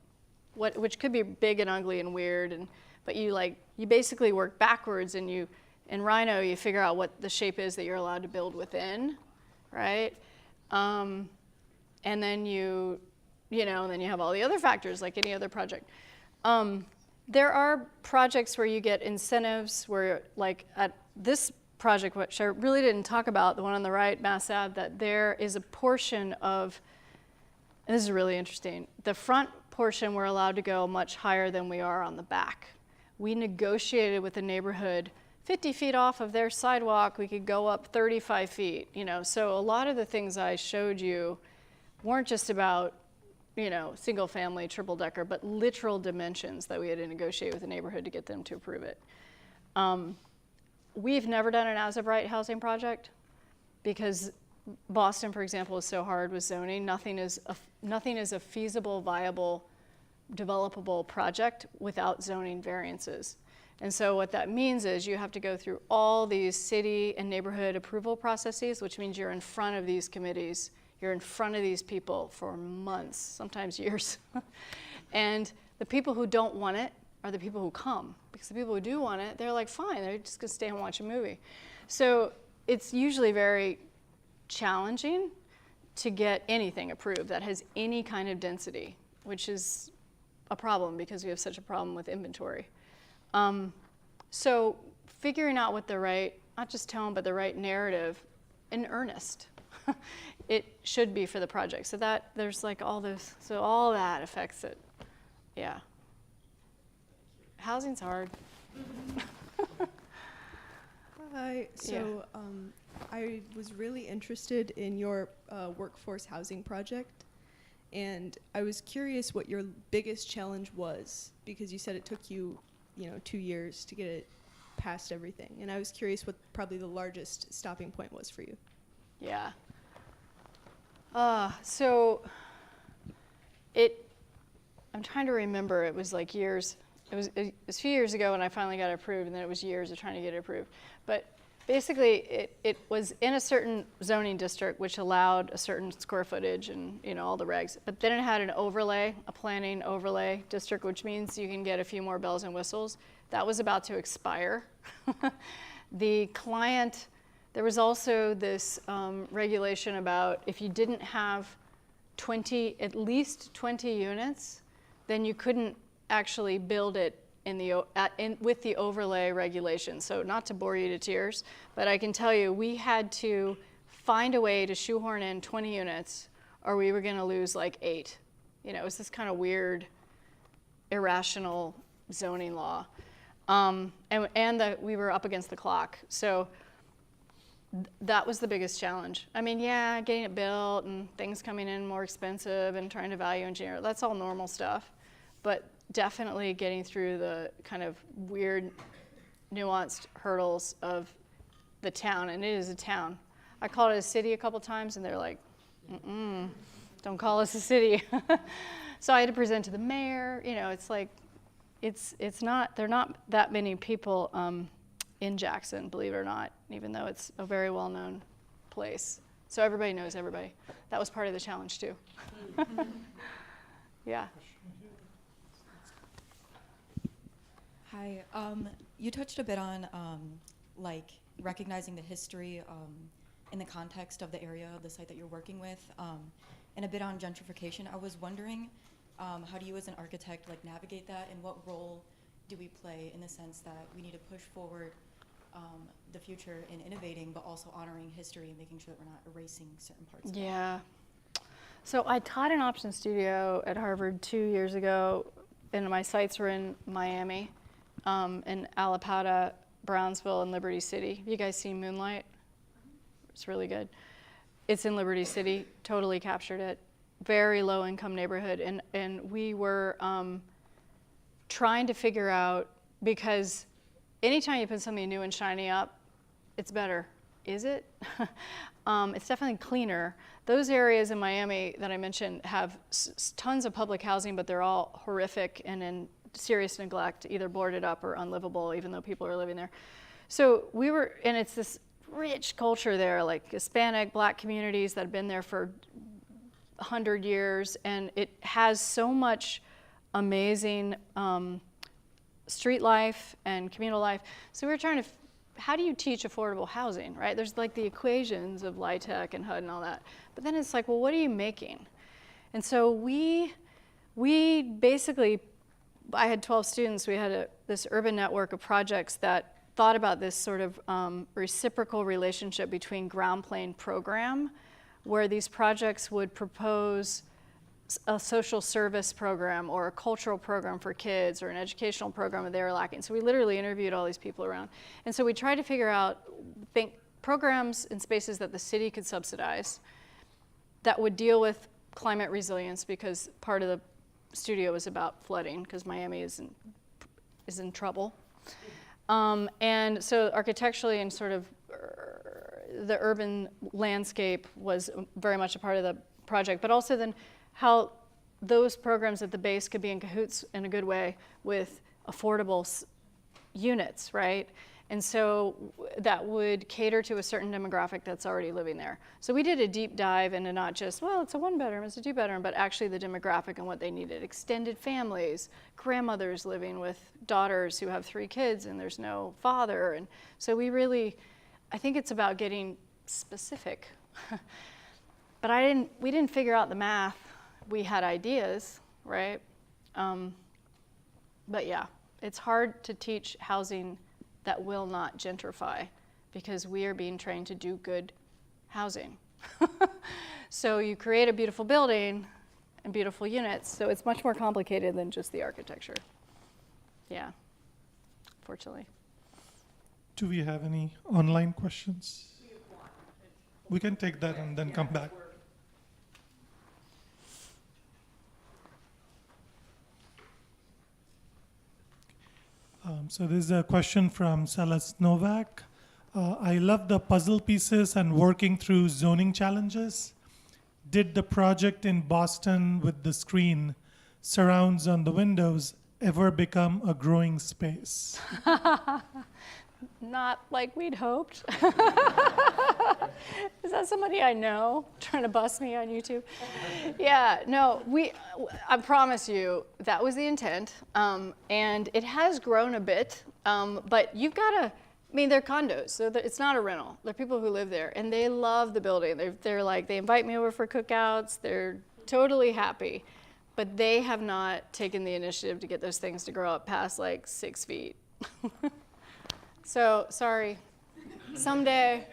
which could be big and ugly and weird, but you basically work backwards, and in Rhino, you figure out what the shape is that you're allowed to build within, right? And then and then you have all the other factors like any other project. There are projects where you get incentives where, like at this project, which I really didn't talk about, the one on the right, Mass Ave, that there is a portion of, and this is really interesting, the front portion we're allowed to go much higher than we are on the back. We negotiated with the neighborhood 50 feet off of their sidewalk, we could go up 35 feet, So a lot of the things I showed you weren't just about, single family, triple decker, but literal dimensions that we had to negotiate with the neighborhood to get them to approve it. We've never done an as-of-right housing project because Boston, for example, is so hard with zoning. Nothing is a feasible, viable, developable project without zoning variances. And so what that means is you have to go through all these city and neighborhood approval processes, which means you're in front of these committees. You're in front of these people for months, sometimes years. And the people who don't want it are the people who come. Because the people who do want it, they're like, fine, they're just gonna stay and watch a movie. So it's usually very challenging to get anything approved that has any kind of density, which is a problem because we have such a problem with inventory. So figuring out what the right, not just tone, but the right narrative in earnest, it should be for the project. So that there's like all this, so all that affects it. Yeah. Housing's hard. Hi. So I was really interested in your workforce housing project, and I was curious what your biggest challenge was, because you said it took you, 2 years to get it past everything, and I was curious what probably the largest stopping point was for you. Yeah. So I'm trying to remember, it was like years. It was a few years ago when I finally got it approved, and then it was years of trying to get it approved. But basically, it was in a certain zoning district, which allowed a certain square footage and all the regs. But then it had an overlay, a planning overlay district, which means you can get a few more bells and whistles. That was about to expire. The client, there was also this regulation about if you didn't have at least 20 units, then you couldn't actually build it with the overlay regulation. So not to bore you to tears, but I can tell you we had to find a way to shoehorn in 20 units or we were gonna lose like 8. You know, it was this kind of weird, irrational zoning law. And that we were up against the clock. So that was the biggest challenge. I mean, yeah, getting it built and things coming in more expensive and trying to value engineer, that's all normal stuff. But definitely getting through the kind of weird, nuanced hurdles of the town, and it is a town. I called it a city a couple times, and they're like, don't call us a city. So I had to present to the mayor. You know, it's like, there are not that many people in Jackson, believe it or not, even though it's a very well-known place. So everybody knows everybody. That was part of the challenge too. Yeah. Hi. You touched a bit on like recognizing the history in the context of the area of the site that you're working with, and a bit on gentrification. I was wondering, how do you as an architect like navigate that, and what role do we play in the sense that we need to push forward the future in innovating, but also honoring history and making sure that we're not erasing certain parts of it? Yeah. So I taught an option studio at Harvard 2 years ago, and my sites were in Miami, in Allapattah, Brownsville, and Liberty City. You guys seen Moonlight? It's really good. It's in Liberty City, totally captured it. Very low income neighborhood. And we were trying to figure out, because anytime you put something new and shiny up, it's better. Is it? It's definitely cleaner. Those areas in Miami that I mentioned have tons of public housing, but they're all horrific and in serious neglect, either boarded up or unlivable, even though people are living there. So we were, and it's this rich culture there, like Hispanic, Black communities that have been there for 100 years, and it has so much amazing street life and communal life. So we were trying to, how do you teach affordable housing, right? There's like the equations of LIHTC and HUD and all that. But then it's like, well, what are you making? And so we basically, I had 12 students. We had this urban network of projects that thought about this sort of reciprocal relationship between ground plane program, where these projects would propose a social service program or a cultural program for kids or an educational program that they were lacking. So we literally interviewed all these people around. And so we tried to figure out, programs in spaces that the city could subsidize that would deal with climate resilience, because part of the studio was about flooding, because Miami is in trouble. And so architecturally and sort of the urban landscape was very much a part of the project, but also then how those programs at the base could be in cahoots in a good way with affordable units, right? And so that would cater to a certain demographic that's already living there. So we did a deep dive into not just, well, it's a 1-bedroom, it's a 2-bedroom, but actually the demographic and what they needed. Extended families, grandmothers living with daughters who have 3 kids and there's no father. And so we really, I think it's about getting specific. But we didn't figure out the math. We had ideas, right? But yeah, it's hard to teach housing that will not gentrify, because we are being trained to do good housing. So you create a beautiful building and beautiful units, so it's much more complicated than just the architecture. Yeah, fortunately. Do we have any online questions? We can take that and then come back. So there's a question from Celeste Novak. I love the puzzle pieces and working through zoning challenges. Did the project in Boston with the screen surrounds on the windows ever become a growing space? not like we'd hoped. Is that somebody I know trying to bust me on YouTube? Yeah, no, I promise you that was the intent. And it has grown a bit, but you've got to, I mean, they're condos, so it's not a rental. They're people who live there, and they love the building. They're like, they invite me over for cookouts. They're totally happy, but they have not taken the initiative to get those things to grow up past like 6 feet. So, sorry, someday.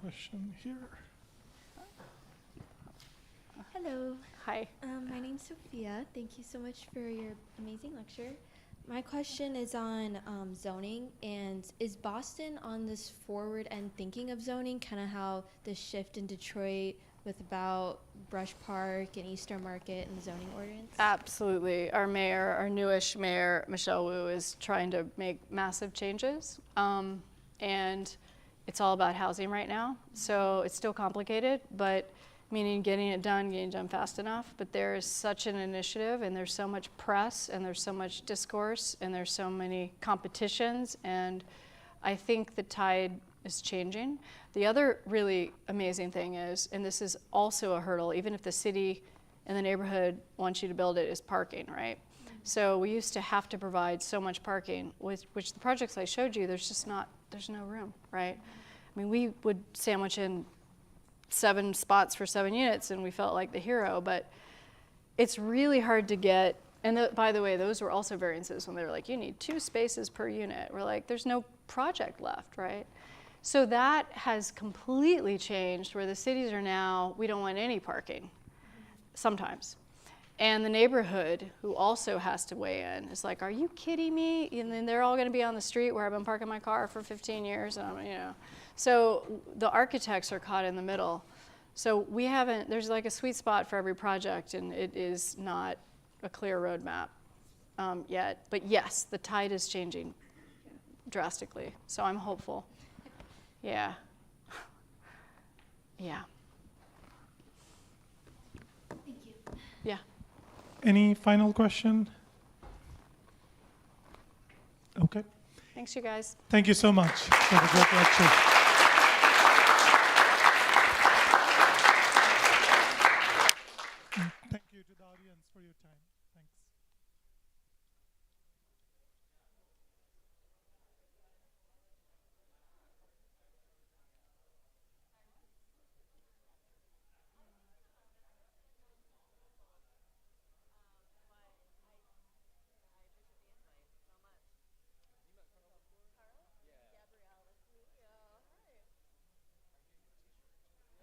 Question here. Hello, Hi. my name's Sophia. Thank you so much for your amazing lecture. My question is on zoning, and is Boston on this forward end thinking of zoning, kind of how the shift in Detroit with about Brush Park and Eastern Market and the zoning ordinance? Absolutely. Our mayor, our newish mayor, Michelle Wu, is trying to make massive changes. And it's all about housing right now. So it's still complicated, but meaning getting it done fast enough. But there is such an initiative, and there's so much press, and there's so much discourse, and there's so many competitions. And I think the tide is changing. The other really amazing thing is, and this is also a hurdle, even if the city and the neighborhood wants you to build it, is parking, right? So we used to have to provide so much parking, which the projects I showed you, there's no room, right? I mean, we would sandwich in 7 spots for 7 units, and we felt like the hero, but it's really hard to get, and by the way, those were also variances when they were like, you need 2 spaces per unit. We're like, there's no project left, right? So that has completely changed, where the cities are now, we don't want any parking, sometimes. And the neighborhood, who also has to weigh in, is like, are you kidding me? And then they're all gonna be on the street where I've been parking my car for 15 years, and I'm, So the architects are caught in the middle. So there's like a sweet spot for every project, and it is not a clear roadmap yet. But yes, the tide is changing drastically, so I'm hopeful. Yeah. Yeah. Thank you. Yeah. Any final question? Okay. Thanks, you guys. Thank you so much for the great lecture. Thank you to the audience for your time. Thanks.